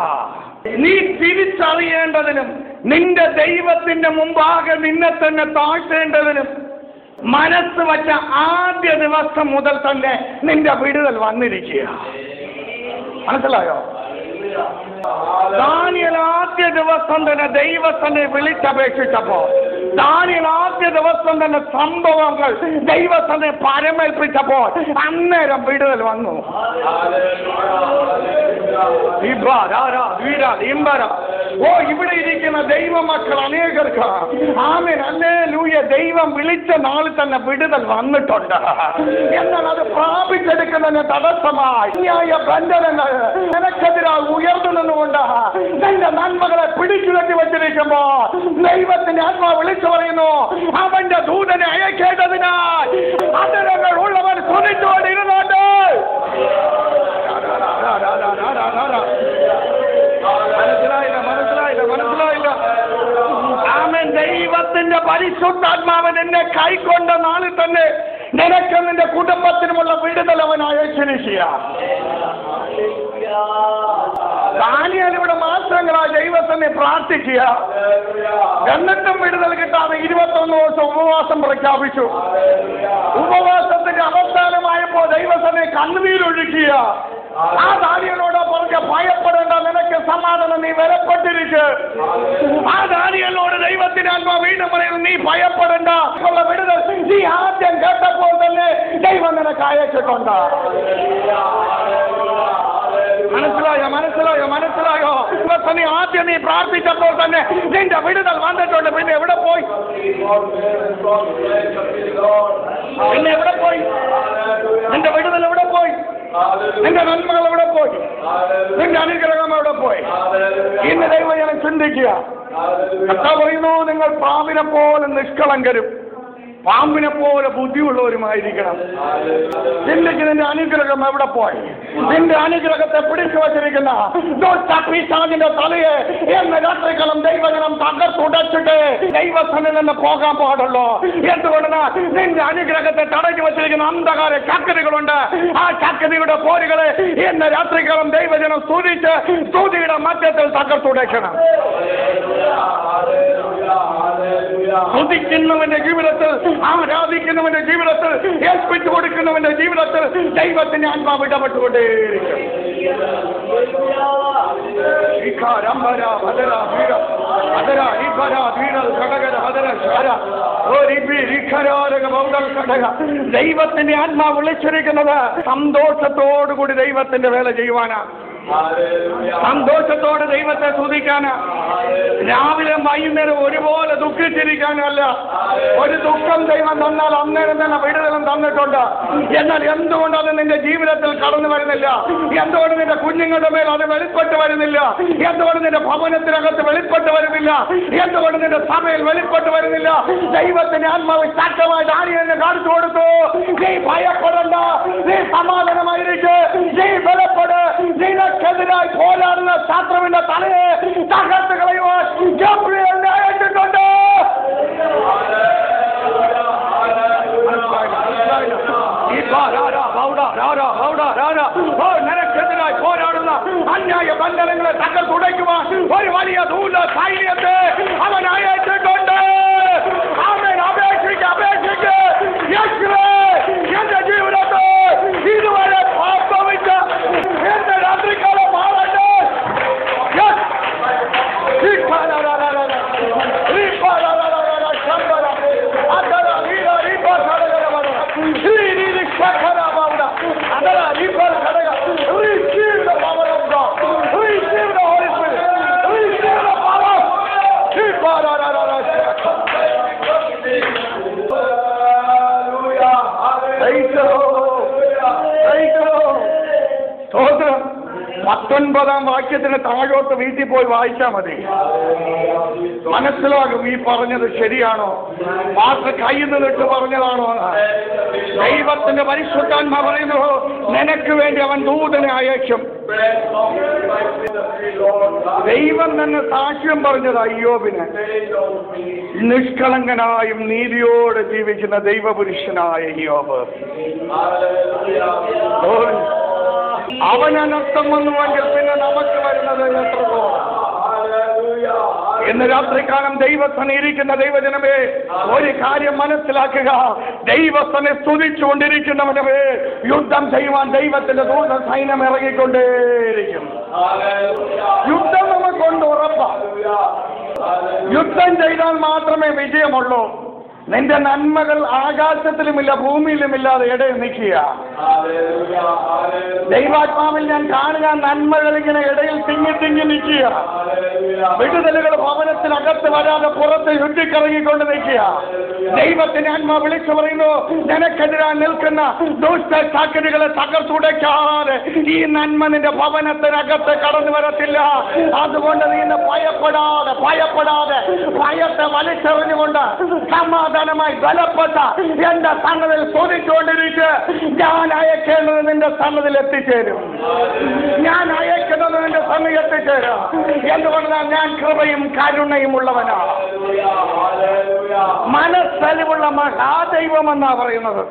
നീ തിരിച്ചറിയേണ്ടതിനും നിന്റെ ദൈവത്തിന്റെ മുമ്പാകെ നിന്നെ തന്നെ താഴ്ത്തേണ്ടതിനും മനസ്സ് വച്ച ആദ്യ ദിവസം മുതൽ തന്നെ നിന്റെ വിടുതൽ വന്നിരിക്കുക. മനസ്സിലായോ? ദാനിയേൽ ആദ്യ ദിവസം തന്നെ ദൈവത്തിനെ വിളിച്ചപേക്ഷിച്ചപ്പോ, ദാനിയേൽ ആദ്യ ദിവസം തന്നെ സംഭവങ്ങൾ ദൈവത്തിനെ പരമേൽപ്പിച്ചപ്പോൾ അന്നേരം വിടുതൽ വന്നു. ഓ, ഇവിടെ ഇരിക്കുന്ന ദൈവമക്കൾ അനേകർക്ക് ആമേൻ ഹല്ലേലൂയ, ദൈവം വിളിച്ച നാളിൽ തന്നെ വിടുതൽ വന്നിട്ടുണ്ട്. എന്നാൽ അത് പ്രാപിച്ചെടുക്കുന്നതിന് തടസ്സമായി ന്യായ ബന്ധനങ്ങൾ നിനക്കെതിരായി ഉയർന്നു നിന്നുകൊണ്ട് നിന്റെ നന്മകളെ പിടിച്ചുലറ്റി വച്ചിരിക്കുമ്പോ ദൈവത്തിന്റെ ആത്മാവ് വിളിച്ചു പറയുന്നു, അവന്റെ ദൂതനെ അയക്കേണ്ടതിനാൽ അതരങ്ങൾ ഉള്ളവൻ സ്തുതിച്ചുകൊണ്ടിരുന്നുണ്ട്. മനസ്സിലായില്ല. ആമേൻ. ദൈവത്തിന്റെ പരിശുദ്ധാത്മാവൻ എന്നെ കൈക്കൊണ്ട നാളിൽ തന്നെ നിനക്ക് നിന്റെ കുടുംബത്തിനുമുള്ള വിടുതൽ അവൻ അയച്ചിരിക്കുക. ദാനിയേൽ ഇവിടെ മാസങ്ങളായി ദൈവത്തിനെ പ്രാർത്ഥിക്കുക. എന്നിട്ടും വിടുതൽ കിട്ടാതെ 21 ദിവസം ഉപവാസം പ്രഖ്യാപിച്ചു. ഉപവാസത്തിന്റെ അവസാനമായപ്പോ ദൈവത്തിനെ കണ്ണുനീരൊഴുക്കിയ ആ ദാനിയേലിനോട് പറഞ്ഞ, ഭയപ്പെടേണ്ട, നിനക്ക് സമാധാനം, നീ വരപ്പെട്ടിരിക്കുക. ആ ദാനിയേലിനോട് ദൈവത്തിന്റെ ആത്മാവ് വീണ്ടും പറയുന്നു, നീ ഭയപ്പെടേണ്ട, ഉള്ള വിടുതൽ നീ ആദ്യം കേട്ടപ്പോൾ തന്നെ ദൈവം നിനക്ക് അയച്ചിട്ടുണ്ട്. മനസ്സിലായോ? നീ ആദ്യം നീ പ്രാർത്ഥിച്ചപ്പോൾ തന്നെ നിന്റെ വിടുതൽ വന്നിട്ടുണ്ട്. പിന്നെ എവിടെ പോയി? നിന്റെ വിടുതൽ എവിടെ പോയി? നിന്റെ നന്മകൾ എവിടെ പോയി? നിന്റെ അനുഗ്രഹം എവിടെ പോയി? ഇന്ന് ദൈവം ഞാൻ ചിന്തിക്കുക. കർത്താവ് പറയുന്നു, നിങ്ങൾ പാമ്പിനെ പോലെ നിഷ്കളങ്കരും പാമ്പിനെ പോലെ ബുദ്ധിയുള്ളവരുമായിരിക്കണം. ചിന്തിക്ക്, നിന്റെ അനുഗ്രഹം എവിടെ പോയി? നിന്റെ അനുഗ്രഹത്തെ പിടിച്ചു വച്ചിരിക്കുന്ന ദുഷ്ടപിശാചിന്റെ തലയെ എന്ന രാത്രികളും ദൈവജനം തകർത്തുടച്ചിട്ട് ദൈവസ്ഥനിൽ നിന്ന് പോകാൻ പാടുള്ളൂ. എന്തുകൊണ്ടെന്നാൽ നിന്റെ അനുഗ്രഹത്തെ തടഞ്ഞു വച്ചിരിക്കുന്ന അന്ധകാര ചാക്കരികളുണ്ട്. ആ ചാക്കരിയുടെ പോരുകളെ ഇന്ന് രാത്രികാലം ദൈവജനം സ്തുതിച്ച് സ്തുതിയുടെ മധ്യത്തിൽ തകർത്തുടയ്ക്കണം. സ്തുതിക്കുന്നവന്റെ ജീവിതത്തിൽ, ആരാധിക്കുന്നവന്റെ ജീവിതത്തിൽ, ഏൽപ്പിച്ചു കൊടുക്കുന്നവന്റെ ജീവിതത്തിൽ ദൈവത്തിന്റെ ആത്മാവ് ഇടപെട്ടുകൊണ്ടേയിരിക്കും. ദൈവത്തിന്റെ ആത്മാവ് വിളിച്ചിരിക്കുന്നത് സന്തോഷത്തോടുകൂടി ദൈവത്തിന്റെ വേല ചെയ്യുവാനാണ്. സന്തോഷത്തോടെ ദൈവത്തെ സ്തുതിക്കാന്, രാവിലെ വൈകുന്നേരം ഒരുപോലെ ദുഃഖിച്ചിരിക്കാനല്ല. ഒരു ദുഃഖം ദൈവം തന്നാൽ അന്നേരം തന്നെ വിടുതലും തന്നിട്ടുണ്ട്. എന്നാൽ എന്തുകൊണ്ട് അത് നിന്റെ ജീവിതത്തിൽ കടന്നു വരുന്നില്ല? എന്തുകൊണ്ട് നിന്റെ കുഞ്ഞുങ്ങളുടെ മേൽ അത് വെളിപ്പെട്ട് വരുന്നില്ല? എന്തുകൊണ്ട് നിന്റെ ഭവനത്തിനകത്ത് വെളിപ്പെട്ട് വരുന്നില്ല? എന്തുകൊണ്ട് നിന്റെ സഭയിൽ വെളിപ്പെട്ട് വരുന്നില്ല? ദൈവത്തിന്റെ ആത്മാവ് ശക്തമായി ദാനിയേലിനെ കാണിച്ചു കൊടുത്തു. നീ ഭയപ്പെടണ്ട, നീ സമാധാനമായിരിക്കും, നീ ബലപ്പെട്, നിനക്കെതിരായി പോരാടുന്ന ശത്രുവിന്റെ തലയെ തകർത്ത് കളയുവാൻ ഗബ്രിയേലിനെ അയച്ചിട്ടുണ്ട്. നിനക്കെതിരായി പോരാടുന്ന അന്യായ ബന്ധനങ്ങളെ തകർത്തുടയ്ക്കുവാൻ ഒരു വലിയ ദൂത സൈന്യത്തെ അവൻ അയച്ചിട്ടുണ്ട്. അവൻ അപേക്ഷിക്ക് എന്റെ ജീവിതത്തെ ഇതുവരെ സംഭവിച്ച എന്റെ രാത്രികാലം മാറട്ടെ. സ്തോത്രം. 19-ാം വാക്യത്തിന് താഴോട്ട് വീട്ടിൽ പോയി വായിച്ചാൽ മതി, മനസ്സിലാകും ഈ പറഞ്ഞത് ശരിയാണോ, പാസ്റ്റർ കയ്യിൽ നിന്നിട്ട് പറഞ്ഞതാണോ. ദൈവത്തിന്റെ പരിശുദ്ധാത്മാ പറയുന്നു, നിനക്ക് വേണ്ടി അവൻ ദൂതനെ അയക്കും. ദൈവം തന്നെ സാക്ഷ്യം പറഞ്ഞത് അയ്യോബിന്, നിഷ്കളങ്കനായും നീതിയോടെ ജീവിക്കുന്ന ദൈവപുരുഷനായ അയ്യോബ്. അവൻ അനർത്ഥം വന്നുവെങ്കിൽ പിന്നെ നമുക്ക് വരുന്നത് എത്രത്തോളം. ഇന്ന് രാത്രികാലം ദൈവസ്ഥനെ ഇരിക്കുന്ന ദൈവജനമേ, ഒരു കാര്യം മനസ്സിലാക്കുക, ദൈവസ്ഥനെ സ്തുതിച്ചുകൊണ്ടിരിക്കുന്നവനവേ യുദ്ധം ചെയ്യുവാൻ ദൈവത്തിന്റെ ദൂത സൈന്യം ഇറങ്ങിക്കൊണ്ടേയിരിക്കും. യുദ്ധം നമുക്കൊണ്ട് ഉറപ്പാണ്. യുദ്ധം ചെയ്താൽ മാത്രമേ വിജയമുള്ളൂ. നിന്റെ നന്മകൾ ആകാശത്തിലുമില്ല ഭൂമിയിലുമില്ലാതെ ഇടയിൽ നിൽക്കുക. ദൈവാത്മാവിൽ ഞാൻ കാണുക, നന്മകൾ ഇങ്ങനെ ഇടയിൽ തിങ്ങി നിൽക്കുക. വിടുതലുകൾ ഭവനത്തിനകത്ത് വരാതെ പുറത്ത് ചുറ്റിക്കറങ്ങിക്കൊണ്ട് നിൽക്കുക. ദൈവത്തിന്റെ ആത്മാ വിളിച്ചു പറയുന്നു, നിനക്കെതിരാൻ നിൽക്കുന്ന ദുഷ്ട ചാക്കരുകളെ തകർത്തുടയ്ക്കാതെ ഈ നന്മ നിന്റെ ഭവനത്തിനകത്ത് കടന്നു വരത്തില്ല. അതുകൊണ്ട് നീ ഭയപ്പെടാതെ ഭയത്തെ വലിച്ചെറിഞ്ഞുകൊണ്ട് സമാധാനമായി ബലപ്പെട്ട എന്റെ സന്നദ്ധയിൽ സ്തുതിച്ചുകൊണ്ടിരിക്കുക. ഞാൻ അയക്കേണ്ടത് നിന്റെ സന്നദ്ധയിൽ എത്തിച്ചേരും. ഞാൻ അയക്കുന്നത് നിന്റെ സന്നദ്ധയിൽ എത്തിച്ചേരും. എന്തുകൊണ്ടാണ്? ഞാൻ കൃപയും കരുണയും ഉള്ളവനാണ്. മനസ്സലിവുള്ള മഹാദൈവമെന്നാ പറയുന്നത്.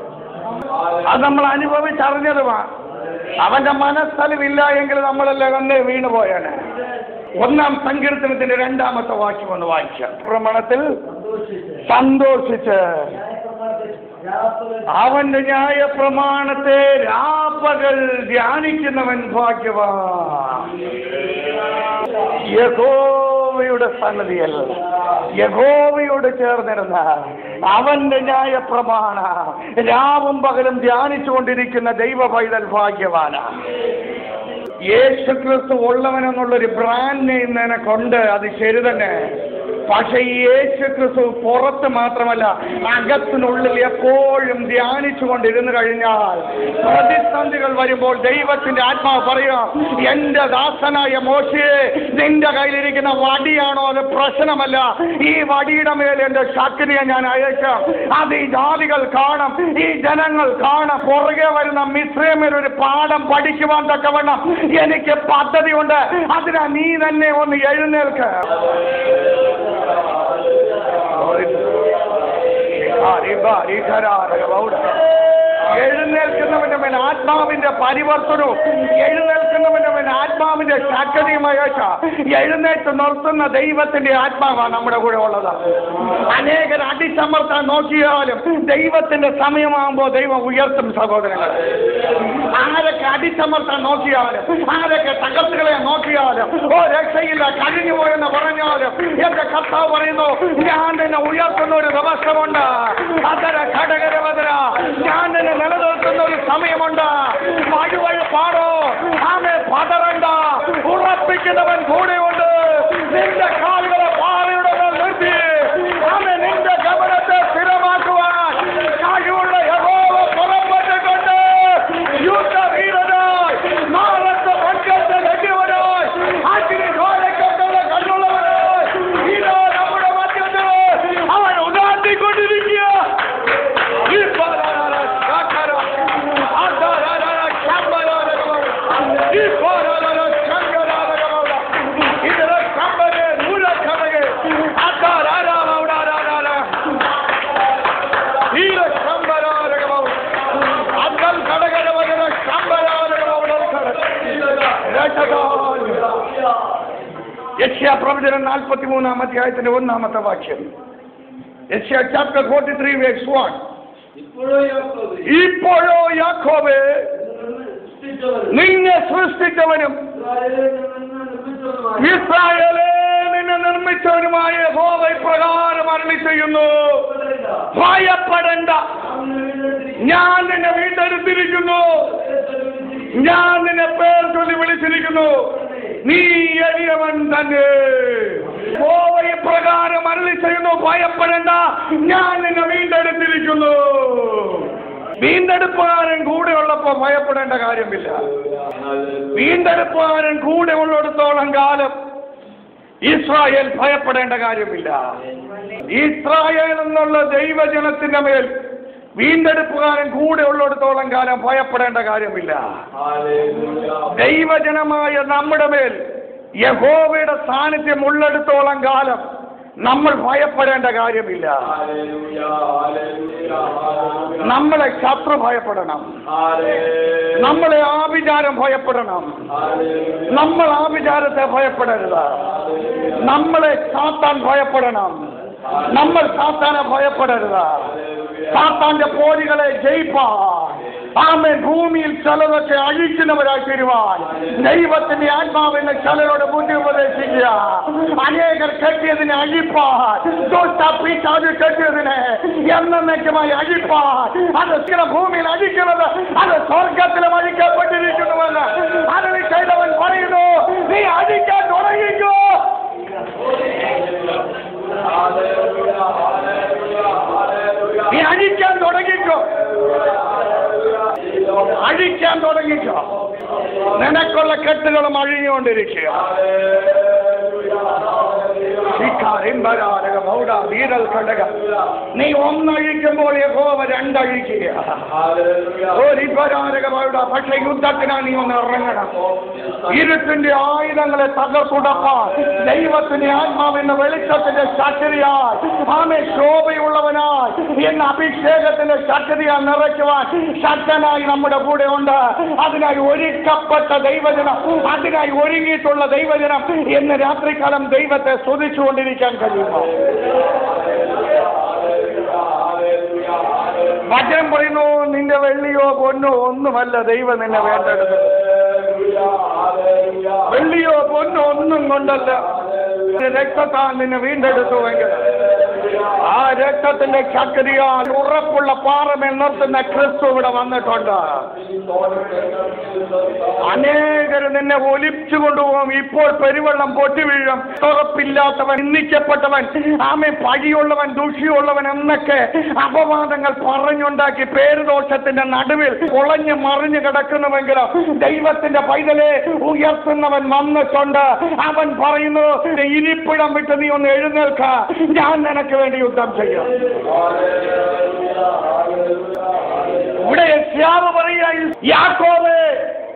അത് നമ്മൾ അനുഭവിച്ചറിഞ്ഞതുമാണ്. അവന്റെ മനസ്സലിവില്ല എങ്കിൽ നമ്മളെല്ലാം തന്നെ വീണുപോയാണ്. 1-ാം സങ്കീർത്തനത്തിന്റെ 2-ാമത്തെ വാക്യം ഒന്ന് വായിക്കാം. പ്രമാണത്തിൽ സന്തോഷിച്ച് അവന്റെ ന്യായ പ്രമാണത്തെ രാപ്പകൽ ധ്യാനിക്കുന്നവൻ ഭാഗ്യവാൻ. യഹോവയുടെ സന്നിധിയിൽ യഹോവയോട് ചേർന്നിരുന്ന അവന്റെ ന്യായ പ്രമാണ രാവും പകലും ധ്യാനിച്ചുകൊണ്ടിരിക്കുന്ന ദൈവ പൈതൽ ഭാഗ്യവാനാണ്. യേശുക്രിസ്തു ഉള്ളവനെന്നുള്ളൊരു ബ്രാൻഡ് നെയിം നിനക്കുണ്ട്, അത് ശരി തന്നെ. പക്ഷെ ഈ യേശുക്രിസ്തു പുറത്ത് മാത്രമല്ല, അകത്തിനുള്ളിൽ എപ്പോഴും ധ്യാനിച്ചു കൊണ്ടിരുന്നു കഴിഞ്ഞാൽ പ്രതിസന്ധികൾ വരുമ്പോൾ ദൈവത്തിന്റെ ആത്മാവ് പറയുക, എന്റെ ദാസനായ മോശയെ, നിന്റെ കയ്യിലിരിക്കുന്ന വടിയാണോ അത് പ്രശ്നമല്ല, ഈ വടിയുടെ മേൽ എന്റെ ശക്തിയെ ഞാൻ അയക്കാം. അത് ഈ ജാതികൾ കാണും, ഈ ജനങ്ങൾ കാണും. പുറകെ വരുന്ന മിസ്രൈമിൽ ഒരു പാഠം പഠിക്കുവാൻ തക്കവണ്ണം എനിക്ക് പദ്ധതിയുണ്ട്. അതിനാ നീ തന്നെ ഒന്ന് എഴുന്നേൽക്ക്. എഴുന്നേൽക്കുന്നവന്റെ മേൽ ആത്മാവിന്റെ പരിവർത്തനവും എഴുന്നേൽക്കുന്നവന്റെ മേൽ ആത്മാവിന്റെ ശക്തിയുമായ എഴുന്നേറ്റ് നിർത്തുന്ന ദൈവത്തിന്റെ ആത്മാവാണ് നമ്മുടെ കൂടെ ഉള്ളത്. അനേകർ അടിച്ചമർത്താൻ നോക്കിയാലും ദൈവത്തിന്റെ സമയമാകുമ്പോൾ ദൈവം ഉയർത്തും സഹോദരങ്ങൾ. ആരൊക്കെ അടിച്ചമർത്താൻ നോക്കിയാലും ആരൊക്കെ തകർത്തുകളെ നോക്കിയാലും രക്ഷയില്ല കഴിഞ്ഞു പോയെന്ന് പറഞ്ഞാലും എന്റെ കർത്താവ് പറയുന്നു, ഞാൻ നിന്നെ ഉയർത്തുന്ന ഒരു ദിവസമുണ്ട്. അതര ഘടകരവതര ഞാൻ നിന്നെ നിലനിർത്തുന്ന ഒരു സമയമുണ്ട്. വഴുവഴു പാടോ ആമേ പതറണ്ട, ഉറപ്പിക്കുന്നവൻ കൂടെയുണ്ട്. നിന്റെ കാലുകളെ പാറയുടെ മേൽ നിർത്തി ആമേ നിന്റെ ഗമനത്തെ സ്ഥിരമാക്കുവാൻ കഴിവുള്ള യഹോവ പുറപ്പെട്ടിട്ടുണ്ട്. യുദ്ധവീരനായി നാളത്തെ പങ്കത്തെ ലഭ്യവനായി അഗ്നി ജ്വാലയ്ക്കൊണ്ടുള്ള കണ്ണുള്ളവനായി ഇതാ നമ്മുടെ മധ്യത്തിൽ അവൻ ഉദാഹരിക്കൊണ്ടിരിക്കുക. യശയ്യാപ്രവചനം 43-ാം അധ്യായത്തിന്റെ 1-ാമത്തെ വാക്യം. യശയ്യാ ചാപ്റ്റർ 43 verse 1. ഇപ്പോഴോ യാക്കോബേ നിന്നെ സൃഷ്ടിച്ചവനും ഇസ്രായേലേ നിന്നെ നിർമ്മിച്ചവനുമായ യഹോവ ഇപ്രകാരം അരുളി ചെയ്യുന്നു, ഭയപ്പെടണ്ട, ഞാൻ നിന്നെ വീണ്ടെടുത്തിരിക്കുന്നു, ഞാൻ നിന്നെ പേർ ചൊല്ലി വിളിച്ചിരിക്കുന്നു, നീ എളിയവൻ തന്നെ. യഹോവ ഇപ്രകാരം അരുളി ചെയ്യുന്നു, ഭയപ്പെടണ്ട, ഞാൻ നിന്നെ വീണ്ടെടുത്തിരിക്കുന്നു. വീണ്ടെടുപ്പുകാരൻ കൂടെ ഉള്ളപ്പോ ഭയപ്പെടേണ്ട കാര്യമില്ല. വീണ്ടെടുപ്പുകാരൻ കൂടെ ഉള്ളിടത്തോളം കാലം ഇസ്രായേൽ ഭയപ്പെടേണ്ട കാര്യമില്ല. ഇസ്രായേൽ എന്നുള്ള ദൈവജനത്തിന്റെ മേൽ വീണ്ടെടുപ്പുകാരൻ കൂടെ ഉള്ളിടത്തോളം കാലം ഭയപ്പെടേണ്ട കാര്യമില്ല. ദൈവജനമായ നമ്മുടെ മേൽ യഹോവയുടെ സാന്നിധ്യം ഉള്ളിടത്തോളം കാലം നമ്മൾ ഭയപ്പെടേണ്ട കാര്യമില്ല. നമ്മളെ ശത്രു ഭയപ്പെടണം, നമ്മളെ ആഭിചാരം ഭയപ്പെടണം. നമ്മൾ ആഭിചാരത്തെ ഭയപ്പെടരുത്. നമ്മളെ സാത്താൻ ഭയപ്പെടണം, നമ്മൾ സാത്താനെ ഭയപ്പെടരുത്. സാത്താന്റെ പോരികളെ ജയിപ്പാൻ ആമേൻ ഭൂമിയിൽ ചിലതൊക്കെ അഴിക്കുന്നവരായി തീരുവാൻ ദൈവത്തിന്റെ ആത്മാവിനെ ചിലരോട് ബുദ്ധി ഉപദേശിക്കുക. അനേകർ കെട്ടിയതിനെ അഴിപ്പാൻ, പിശാച് കെട്ടിയതിനെ എന്നേക്കുമായി അഴിപ്പാൻ, അത് ഭൂമിയിൽ അഴിക്കുന്നത് അത് സ്വർഗത്തിലും അഴിക്കപ്പെട്ടിരിക്കുന്നുവെന്ന് അരുളി ചെയ്തവൻ പറയുന്നു, നീ അഴിക്കാൻ തുടങ്ങിക്കോ. നീ അഴിക്കാൻ തുടങ്ങിക്കോ, അഴിക്കാൻ തുടങ്ങിക്കോ. നിനക്കുള്ള കെട്ടുകളും അഴിഞ്ഞുകൊണ്ടിരിക്കുക. നീ ഒന്നഴിക്കുമ്പോൾ യഹോവ രണ്ടഴിക്കുക. പക്ഷെ യുദ്ധത്തിനാ നീ ഒന്ന് ഇറങ്ങണം. ഇരുട്ടിന്റെ ആയുധങ്ങളെ തകർത്തുടപ്പാൻ ദൈവത്തിന്റെ ആത്മാവിന്റെ വെളിച്ചത്തിന്റെ ശക്തിയാൽ ആമേ ശോഭയുള്ളവനായി എന്ന അഭിഷേകത്തിന്റെ ശക്തിയാൽ നിറയ്ക്കുവാൻ ശക്തനായി നമ്മുടെ കൂടെ ഉണ്ട്. അതിനായി ഒരുക്കപ്പെട്ട ദൈവജനം, അതിനായി ഒരുങ്ങിയിട്ടുള്ള ദൈവജനം എന്ന് രാത്രികാലം ദൈവത്തെ സ്തുതിച്ചുകൊണ്ടിരിക്കാൻ കഴിയുമോ? വചനം പറയുന്നു, നിന്റെ വെള്ളിയോ പൊന്നോ ഒന്നുമല്ല ദൈവം നിന്നെ വേണ്ടത്. വെള്ളിയോ പൊന്നോ ഒന്നും കൊണ്ടല്ല, രക്തത്താൽ നിന്നെ വീണ്ടെടുത്തുവെങ്കിൽ ആ രക്തത്തിന്റെ ശക്തിയാൽ ഉറപ്പുള്ള പാറമേൽ നിർത്തുന്ന ക്രിസ്തു ഇവിടെ വന്നിട്ടുണ്ട്. അനേകര് നിന്നെ ഒലിച്ചു കൊണ്ടുപോകും. ഇപ്പോൾ പെരുവെള്ളം പൊട്ടി വീഴും. ഉറപ്പില്ലാത്തവൻ, നിന്ദിക്കപ്പെട്ടവൻ, ആമേ പഴിയുള്ളവൻ, ദൂഷ്യമുള്ളവൻ എന്നൊക്കെ അപവാദങ്ങൾ പറഞ്ഞുണ്ടാക്കി പേരുദോഷത്തിന്റെ നടുവിൽ പൊളഞ്ഞു മറിഞ്ഞു കിടക്കുന്നുവെങ്കിലും ദൈവത്തിന്റെ പൈതലെ ഉയർത്തുന്നവൻ വന്നിട്ടുണ്ട്. അവൻ പറയുന്നു, ഇരിപ്പിടം വിട്ട് നീ ഒന്ന് എഴുന്നേൽക്ക, ഞാൻ നിനക്ക് വേണ്ടി യുദ്ധം ചെയ്യാം. ഇവിടെ യശയ്യാവ് പറയുക, യാക്കോബേ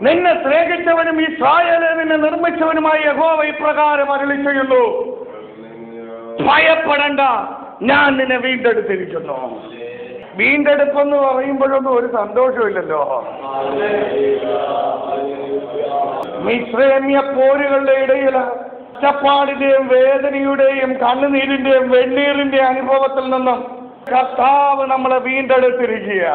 നിന്നെ സ്നേഹിച്ചവനും ഇസ്രായേലെ നിന്നെ നിർമ്മിച്ചവനുമായ യഹോവ ഇപ്രകാരം അരുളി ചെയ്യുന്നു, ഭയപ്പെടണ്ട, ഞാൻ നിന്നെ വീണ്ടെടുത്തിരിക്കുന്നു. വീണ്ടെടുപ്പെന്ന് പറയുമ്പോഴൊന്നും ഒരു സന്തോഷമില്ലല്ലോ. മിശ്രമ്യ പോരുകളുടെ ഇടയിൽ കഷ്ടപ്പാടിന്റെയും വേദനയുടെയും കണ്ണുനീരിന്റെയും വെണ്ണീറിന്റെ അനുഭവത്തിൽ നിന്നും കർത്താവ് നമ്മളെ വീണ്ടെടുത്തിരിക്കുക.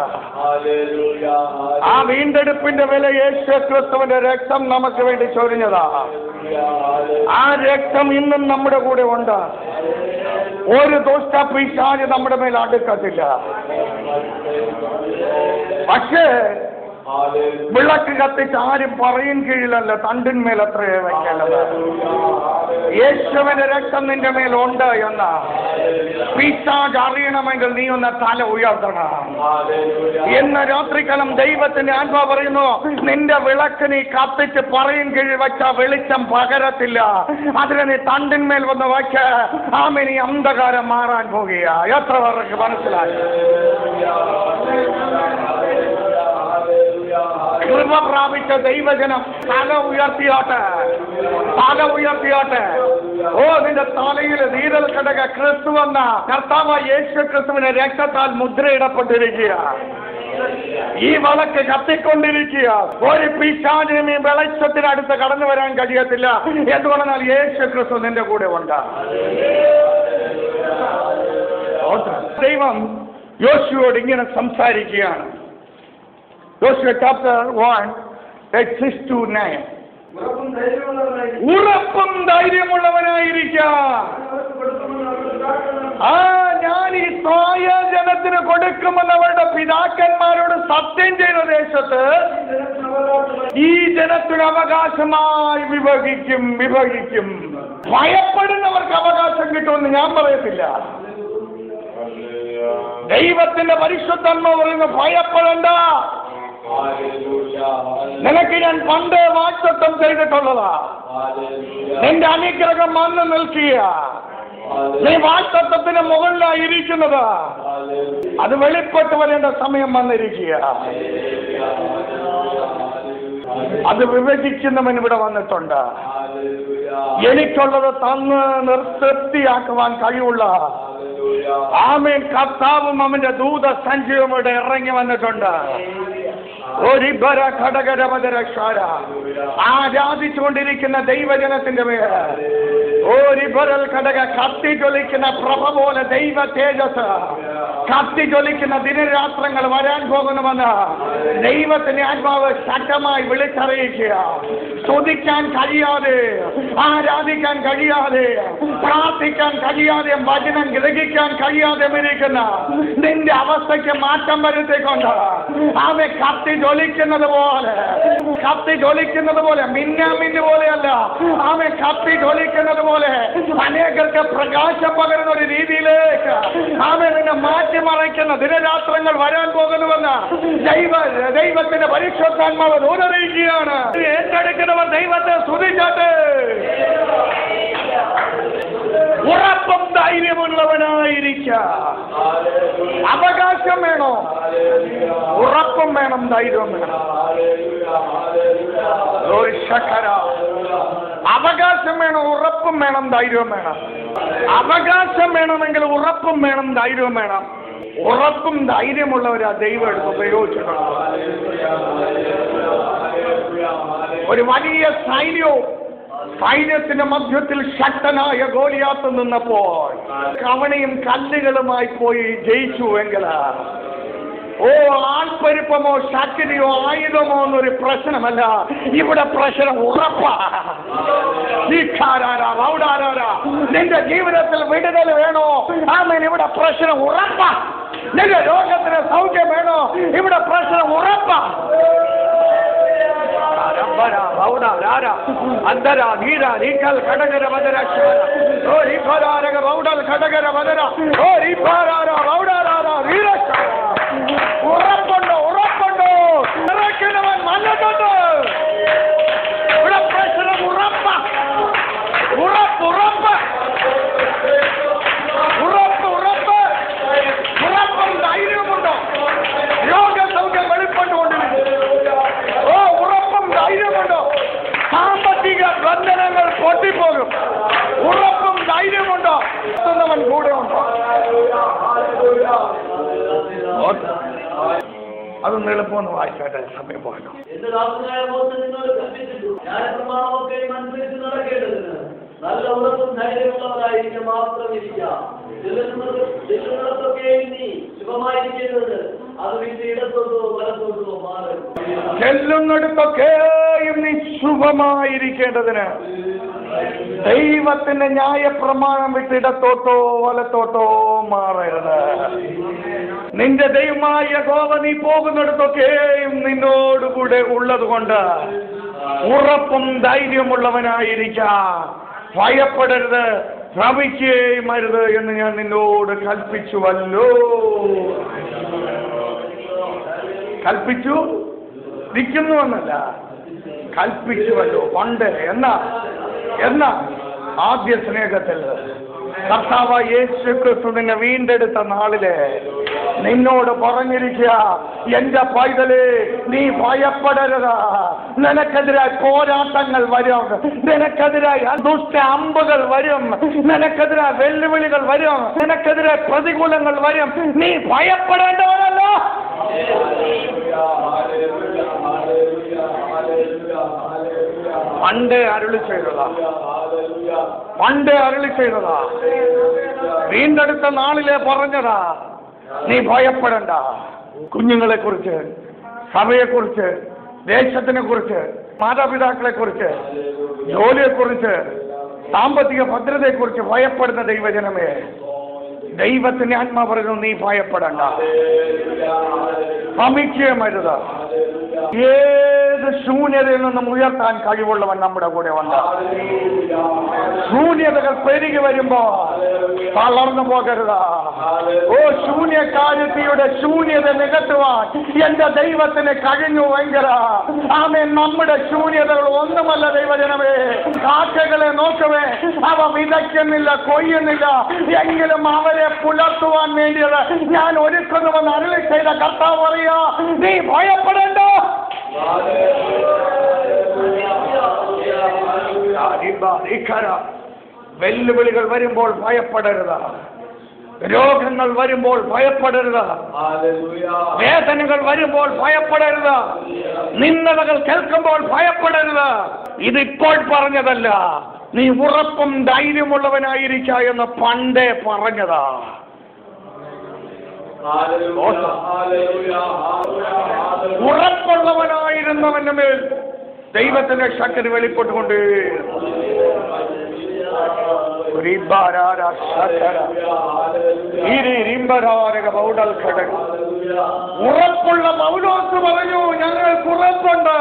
ആ വീണ്ടെടുപ്പിന്റെ വില യേശു ക്രിസ്തുവിന്റെ രക്തം നമുക്ക് വേണ്ടി ചൊരിഞ്ഞതാ. ആ രക്തം ഇന്നും നമ്മുടെ കൂടെ ഉണ്ട്. ഒരു ദുഷ്ട പിശാച് നമ്മുടെ മേൽ അടുക്കത്തില്ല. പക്ഷേ വിളക്ക് കത്തിച്ച് ആരും പറയും കീഴിലല്ല, തണ്ടിന്മേൽ അത്രയേ വയ്ക്കേണ്ടത്. യേശുവിന്റെ രക്തം നിന്റെ മേലുണ്ട് എന്ന് പിശാച് അറിയണമെങ്കിൽ നീ ഒന്ന് തല ഉയർത്തണം. ഇന്ന് രാത്രികാലം ദൈവത്തിന്റെ ആത്മാവ് പറയുന്നു, നിന്റെ വിളക്ക് നീ കത്തിച്ച് പറയും കീഴിൽ വെച്ച വെളിച്ചം പകരത്തില്ല. അതിനെ നീ തണ്ടിന്മേൽ വന്ന് വയ്ക്ക. ആമേൻ, ഈ അന്ധകാരം മാറാൻ പോകുക. എത്ര പേർക്ക് മനസ്സിലായി? കൃപ പ്രാപിച്ച ദൈവജനം തല ഉയർത്തിയാട്ടെ, തല ഉയർത്തിയാട്ടെ. ഓ, നിന്റെ തലയിൽ നീരൽ ഘടക ക്രിസ്തു എന്ന കർത്താവ് യേശു ക്രിസ്തുവിന്റെ രക്തത്താൽ മുദ്രയിടപ്പെട്ടിരിക്കുക. ഈ വിളക്ക് കത്തിക്കൊണ്ടിരിക്കുക. ഒരു പിശാചിനും ഈ വെളിച്ചത്തിനടുത്ത് കടന്നു വരാൻ കഴിയത്തില്ല. എന്ന് പറഞ്ഞാൽ യേശു ക്രിസ്തു നിന്റെ കൂടെ ഉണ്ട്. ദൈവം യോശുവോട് ഇങ്ങനെ സംസാരിക്കുകയാണ്. Joshua chapter 1, 6-9. ഉറപ്പും ധൈര്യമുള്ളവനായിരിക്കാം. ഞാൻ ഈ ഇസ്രായേൽ ജനത്തിന് കൊടുക്കുമെന്ന് അവരുടെ പിതാക്കന്മാരോട് സത്യം ചെയ്ത ദേശത്ത് ഈ ജനത്തിന് അവകാശമായി വിഭജിക്കും. ഭയപ്പെടുന്നവർക്ക് അവകാശം കിട്ടുമെന്ന് ഞാൻ പറയത്തില്ല. ദൈവത്തിന്റെ പരിശുദ്ധാത്മാവ് പറയുന്നു, ഭയപ്പെടണ്ട. നിനക്ക് ഞാൻ പണ്ട് വാഗ്ദത്തം ചെയ്തിട്ടുള്ളതാ. നിന്റെ അനുഗ്രഹം വന്ന് നിൽക്കുക. നീ വാഗ്ദത്തത്തിന് മുകളിലായിരിക്കുന്നത്. അത് വെളിപ്പെട്ട് വരേണ്ട സമയം വന്നിരിക്കുക. അത് വിഭജിക്കുന്നവൻ ഇവിടെ വന്നിട്ടുണ്ട്. എനിക്കുള്ളത് തന്ന് തൃപ്തിയാക്കുവാൻ കഴിവുള്ള ആമേൻ കർത്താവും അവന്റെ ദൂത സഞ്ചയവും ഇവിടെ ഇറങ്ങി വന്നിട്ടുണ്ട്. ആരാധിച്ചുകൊണ്ടിരിക്കുന്ന ദൈവജനത്തിന്റെ മേൽ ഒരിബറൽ ഘടക കത്തി ജ്വലിക്കുന്ന പ്രഭ പോലെ ദൈവ തേജസ് കത്തി ജ്വലിക്കുന്ന ദിനരാത്രങ്ങൾ വരാൻ പോകുന്നുവെന്ന് ദൈവത്തിന്റെ ആത്മാവ് ശക്തമായി വിളിച്ചറിയിക്കുക. സ്തുതിക്കാൻ കഴിയാതെ, ആരാധിക്കാൻ കഴിയാതെ, പ്രാർത്ഥിക്കാൻ കഴിയാതെ, വചനം ഗ്രഹിക്കാൻ കഴിയാതെ ഇരിക്കുന്ന നിന്റെ അവസ്ഥയ്ക്ക് മാറ്റം വരുത്തിക്കൊണ്ട് അവൻ കത്തി ജ്വലിക്കുന്നത് പോലെ മിന്നാമിന്നു പോലെയല്ല, അവൻ കത്തി ജ്വലിക്കുന്നത് പോലെ അനേകർക്ക് പ്രകാശം പകരുന്ന ഒരു രീതിയിലേക്ക് അവൻ നിന്നെ മാറ്റിമറിക്കുന്ന ദിനരാത്രങ്ങൾ വരാൻ പോകുന്നുവെന്ന് ദൈവത്തിന്റെ പരിശുദ്ധാത്മാവ് ദൂരറിയിക്കുകയാണ്. ഏറ്റെടുക്കുന്നവർ ദൈവത്തെ സ്തുതിച്ചാട്ടെ. ഉറപ്പും ധൈര്യമുള്ളവനായിരിക്ക. അവകാശം വേണോ? ഉറപ്പും വേണം, ധൈര്യവും വേണം. അവകാശം വേണം, ഉറപ്പും വേണം, ധൈര്യവും വേണം. അവകാശം വേണമെങ്കിൽ ഉറപ്പും വേണം, ധൈര്യവും വേണം. ഉറപ്പും ധൈര്യമുള്ളവരാ ദൈവം എടുത്ത് ഉപയോഗിച്ചിട്ടുണ്ട്. ഒരു വലിയ സൈന്യത്തിന്റെ മധ്യത്തിൽ ശക്തനായ ഗോലിയാത്ത് നിന്നപ്പോൾ കവണയും കല്ലുകളുമായി പോയി ജയിച്ചുവെങ്കിൽ ആൾപ്പെരുപ്പമോ ശക്തിയോ ആയുധമോ എന്നൊരു പ്രശ്നമല്ല. ഇവിടെ പ്രശ്നം ഉറപ്പാ. നിന്റെ ജീവിതത്തിൽ വിടുതൽ വേണോ? ആമേൻ, ഇവിടെ പ്രശ്നം ഉറപ്പാ. നിന്റെ രോഗത്തിന് സൗഖ്യം വേണോ? ഇവിടെ പ്രശ്നം ഉറപ്പാ. ഉറപ്പുണ്ടോ? നിറയ്ക്കുന്നവൻ വന്നിട്ടുണ്ട്. ഇവിടെ പ്രശ്നം ഉറപ്പാ. ഉറപ്പും ധൈര്യമുണ്ടോ? രോഗസൗഖ്യം വെളിപ്പെട്ടുകൊണ്ടിരിക്കുന്നു. ഉറപ്പും ധൈര്യമുണ്ടോ? സാമ്പത്തിക ബന്ധനങ്ങൾ പൊട്ടിപ്പോകും. ഉറപ്പും ധൈര്യമുണ്ടോ? കൂടെ ഉണ്ടോ? അതൊന്ന് എളുപ്പമൊന്ന് വായിച്ചാട്ടെ, സമയം പോകണം. എന്റെ ദാസനായ മോശെ നിന്നോട് കൽപ്പിച്ചിട്ടു, ന്യായപ്രമാണമൊക്കെയും അനുസരിച്ച് നടക്കേണ്ടതിന് നല്ല ഉറപ്പും ധൈര്യമുള്ളവരായിരിക്കും മാത്രം ഇരിക്കുക. ചെല്ലുന്നിടത്തൊക്കെയും നീ ശുഭമായിരിക്കേണ്ടത്, അത് വിട്ട് ഇടത്തോട്ടോ വലത്തോട്ടോ മാറും. ചെല്ലുന്നിടത്തൊക്കെയും നീ ശുഭമായിരിക്കേണ്ടതിന് ദൈവത്തിന്റെ ന്യായപ്രമാണം വിട്ട് ഇടത്തോട്ടോ വലത്തോട്ടോ മാറരുത്. നിന്റെ ദൈവമായ യഹോവ നീ പോകുന്നിടത്തൊക്കെയും നിന്നോടുകൂടെ ഉള്ളത് കൊണ്ട് ഉറപ്പും ധൈര്യമുള്ളവനായിരിക്കാം. ഭയപ്പെടരുത്, ഭ്രമിക്കുകയും അരുത് എന്ന് ഞാൻ നിന്നോട് കൽപ്പിച്ചുവല്ലോ. കൽപ്പിച്ചു നിൽക്കുന്നുവെന്നല്ല, കൽപ്പിച്ചുവല്ലോ. പണ്ട് എന്നാ ആദ്യ സ്നേഹത്തിൽ കർത്താവ് യേശു ക്രിസ്തു നിന്നെ വീണ്ടെടുത്ത നാളില് നിന്നോട് പറഞ്ഞിരിക്കുക, എന്റെ പൈതലേ നീ ഭയപ്പെടരുത്. നിനക്കെതിരായി പോരാട്ടങ്ങൾ വരും, നിനക്കെതിരായി ദുഷ്ട അമ്പുകൾ വരും, നിനക്കെതിരായി വെല്ലുവിളികൾ വരും, നിനക്കെതിരായി പ്രതികൂലങ്ങൾ വരും. നീ ഭയപ്പെടേണ്ടവനല്ലോ. പണ്ട് അരുളി ചെയ്തതാ, വീണ്ടെടുത്ത നാളിലെ പറഞ്ഞതാ. നീ ഭയപ്പെടണ്ട. കുഞ്ഞുങ്ങളെ കുറിച്ച്, സഭയെക്കുറിച്ച്, ദേശത്തിനെ കുറിച്ച്, മാതാപിതാക്കളെ കുറിച്ച്, ജോലിയെക്കുറിച്ച്, സാമ്പത്തിക ഭദ്രതയെക്കുറിച്ച് ഭയപ്പെടുന്ന ദൈവജനമേ, ദൈവത്തിന്റെ ആത്മാവ് പറയുന്നു, നീ ഭയപ്പെടണ്ട, ഭ്രമിക്കുകയും അരുത്. ഏത് ശൂന്യതയിൽ നിന്നും ഉയർത്താൻ കഴിവുള്ളവൻ നമ്മുടെ കൂടെ ഉണ്ട്. ശൂന്യതകൾ പെരുകി വരുമ്പോ തളർന്നു പോകരുത്. ഓ ശൂന്യകാര്യത്തിയുടെ ശൂന്യത നികത്തുവാൻ എന്റെ ദൈവത്തിന് കഴിഞ്ഞു. ഭയങ്കര ആമേൻ. നമ്മുടെ ശൂന്യതകൾ ഒന്നുമല്ല ദൈവജനമേ. കാക്കകളെ നോക്കവേ, അവ വിതയ്ക്കുന്നില്ല, കൊയ്യുന്നില്ല, എങ്കിലും അവരെ പുലർത്തുവാൻ വേണ്ടിയത് ഞാൻ ഒരുക്കുന്നുവെന്ന് അരുളി ചെയ്ത കർത്താവ് പറയാ, നീ ഭയപ്പെടേണ്ട. വെല്ലുവിളികൾ വരുമ്പോൾ ഭയപ്പെടരുത്, രോഗങ്ങൾ വരുമ്പോൾ ഭയപ്പെടരുത്, വേദനകൾ വരുമ്പോൾ ഭയപ്പെടരുത്, നിന്ദകൾ കേൾക്കുമ്പോൾ ഭയപ്പെടരുത്. ഇതിപ്പോൾ പറഞ്ഞതല്ല, നീ ഉറപ്പും ധൈര്യമുള്ളവനായിരിക്ക എന്ന് പണ്ടേ പറഞ്ഞതാ. ഉറപ്പുള്ളവനായിരുന്നവന്റെ മേൽ ദൈവത്തിന്റെ ശക്തി വെളിപ്പെട്ടുകൊണ്ട് ഉറപ്പുള്ള പൗലോസ് പറഞ്ഞു, ഞങ്ങൾക്ക് ഉറപ്പുണ്ട്.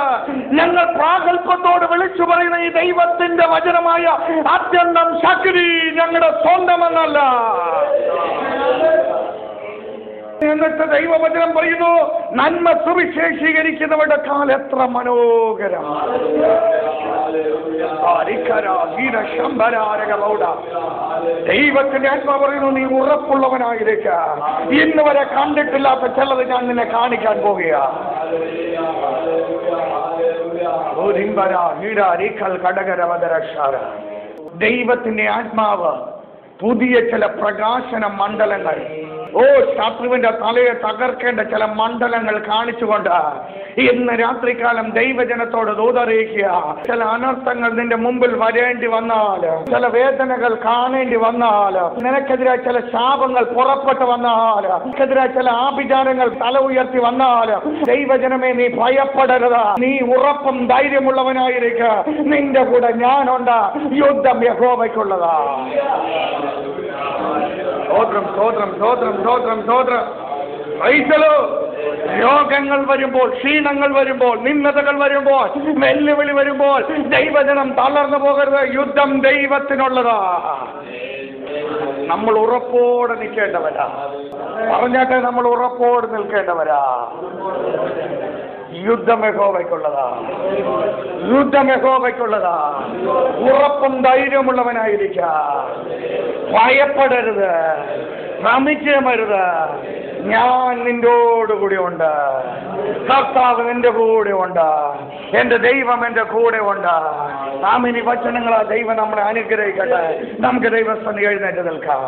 ഞങ്ങൾ പ്രാഗൽഭ്യത്തോട് വിളിച്ചു പറയുന്ന ഈ ദൈവത്തിന്റെ വചനമായ അത്യന്തം ശക്തി ഞങ്ങളുടെ സ്വന്തമെന്നല്ല. എന്നിട്ട് ദൈവവചനം പറയുന്നു, നന്മ സുവിശേഷീകരിക്കുന്നവരുടെ കാലം എത്ര മനോഹരം. ദൈവത്തിന്റെ ആത്മാവ് പറയുന്നു, നീ ഉറപ്പുള്ളവനായിരിക്ക. ഇന്ന് വരെ കണ്ടിട്ടില്ലാത്ത ചിലത് ഞാൻ നിന്നെ കാണിക്കാൻ പോകുക. ദൈവത്തിന്റെ ആത്മാവ് പുതിയ ചില പ്രകാശന മണ്ഡലങ്ങൾ, ശത്രുവിന്റെ തലയെ തകർക്കേണ്ട ചില മണ്ഡലങ്ങൾ കാണിച്ചുകൊണ്ട് ഇന്ന് രാത്രികാലം ദൈവജനത്തോട് ദൂതറിയിക്കുക. ചില അനർത്ഥങ്ങൾ നിന്റെ മുമ്പിൽ വരേണ്ടി വന്നാൽ, ചില വേദനകൾ കാണേണ്ടി വന്നാൽ, നിനക്കെതിരായ ചില ശാപങ്ങൾ പുറപ്പെട്ടു വന്നാൽ, നിനക്കെതിരായ ചില ആഭിചാരങ്ങൾ തല ഉയർത്തി വന്നാൽ, ദൈവജനമേ നീ ഭയപ്പെടരുത്. നീ ഉറപ്പും ധൈര്യമുള്ളവനായിരിക്കുക. നിന്റെ കൂടെ ഞാനുണ്ട്. യുദ്ധം യഹോവയ്ക്കുള്ളതാ. രോഗങ്ങൾ വരുമ്പോൾ, ക്ഷീണങ്ങൾ വരുമ്പോൾ, നിന്ദതകൾ വരുമ്പോൾ, വെല്ലുവിളി വരുമ്പോൾ ദൈവജനം തളർന്നു പോകരുത്. യുദ്ധം ദൈവത്തിനുള്ളതാ. നമ്മൾ ഉറപ്പോടെ നിൽക്കേണ്ടവരാ. പറഞ്ഞാട്ടെ, നമ്മൾ ഉറപ്പോടെ നിൽക്കേണ്ടവരാ. യുദ്ധം യഹോവയ്ക്കുള്ളതാ. യുദ്ധം യഹോവയ്ക്കുള്ളതാ. ഉറപ്പും ധൈര്യമുള്ളവനായിരിക്ക. ഭയപ്പെടരുത്, ഭ്രമിക്കരുത്. ഞാൻ നിന്നോടുകൂടി ഉണ്ട്. കർത്താവ് നിന്റെ കൂടെ ഉണ്ട്. എന്റെ ദൈവം എന്റെ കൂടെ ഉണ്ട്. ആമേൻ. ഈ വചനങ്ങളാ ദൈവം നമ്മളെ അനുഗ്രഹിക്കട്ടെ. നമുക്ക് ദൈവസ്ഥ എഴുന്നേറ്റ് നിൽക്കാം.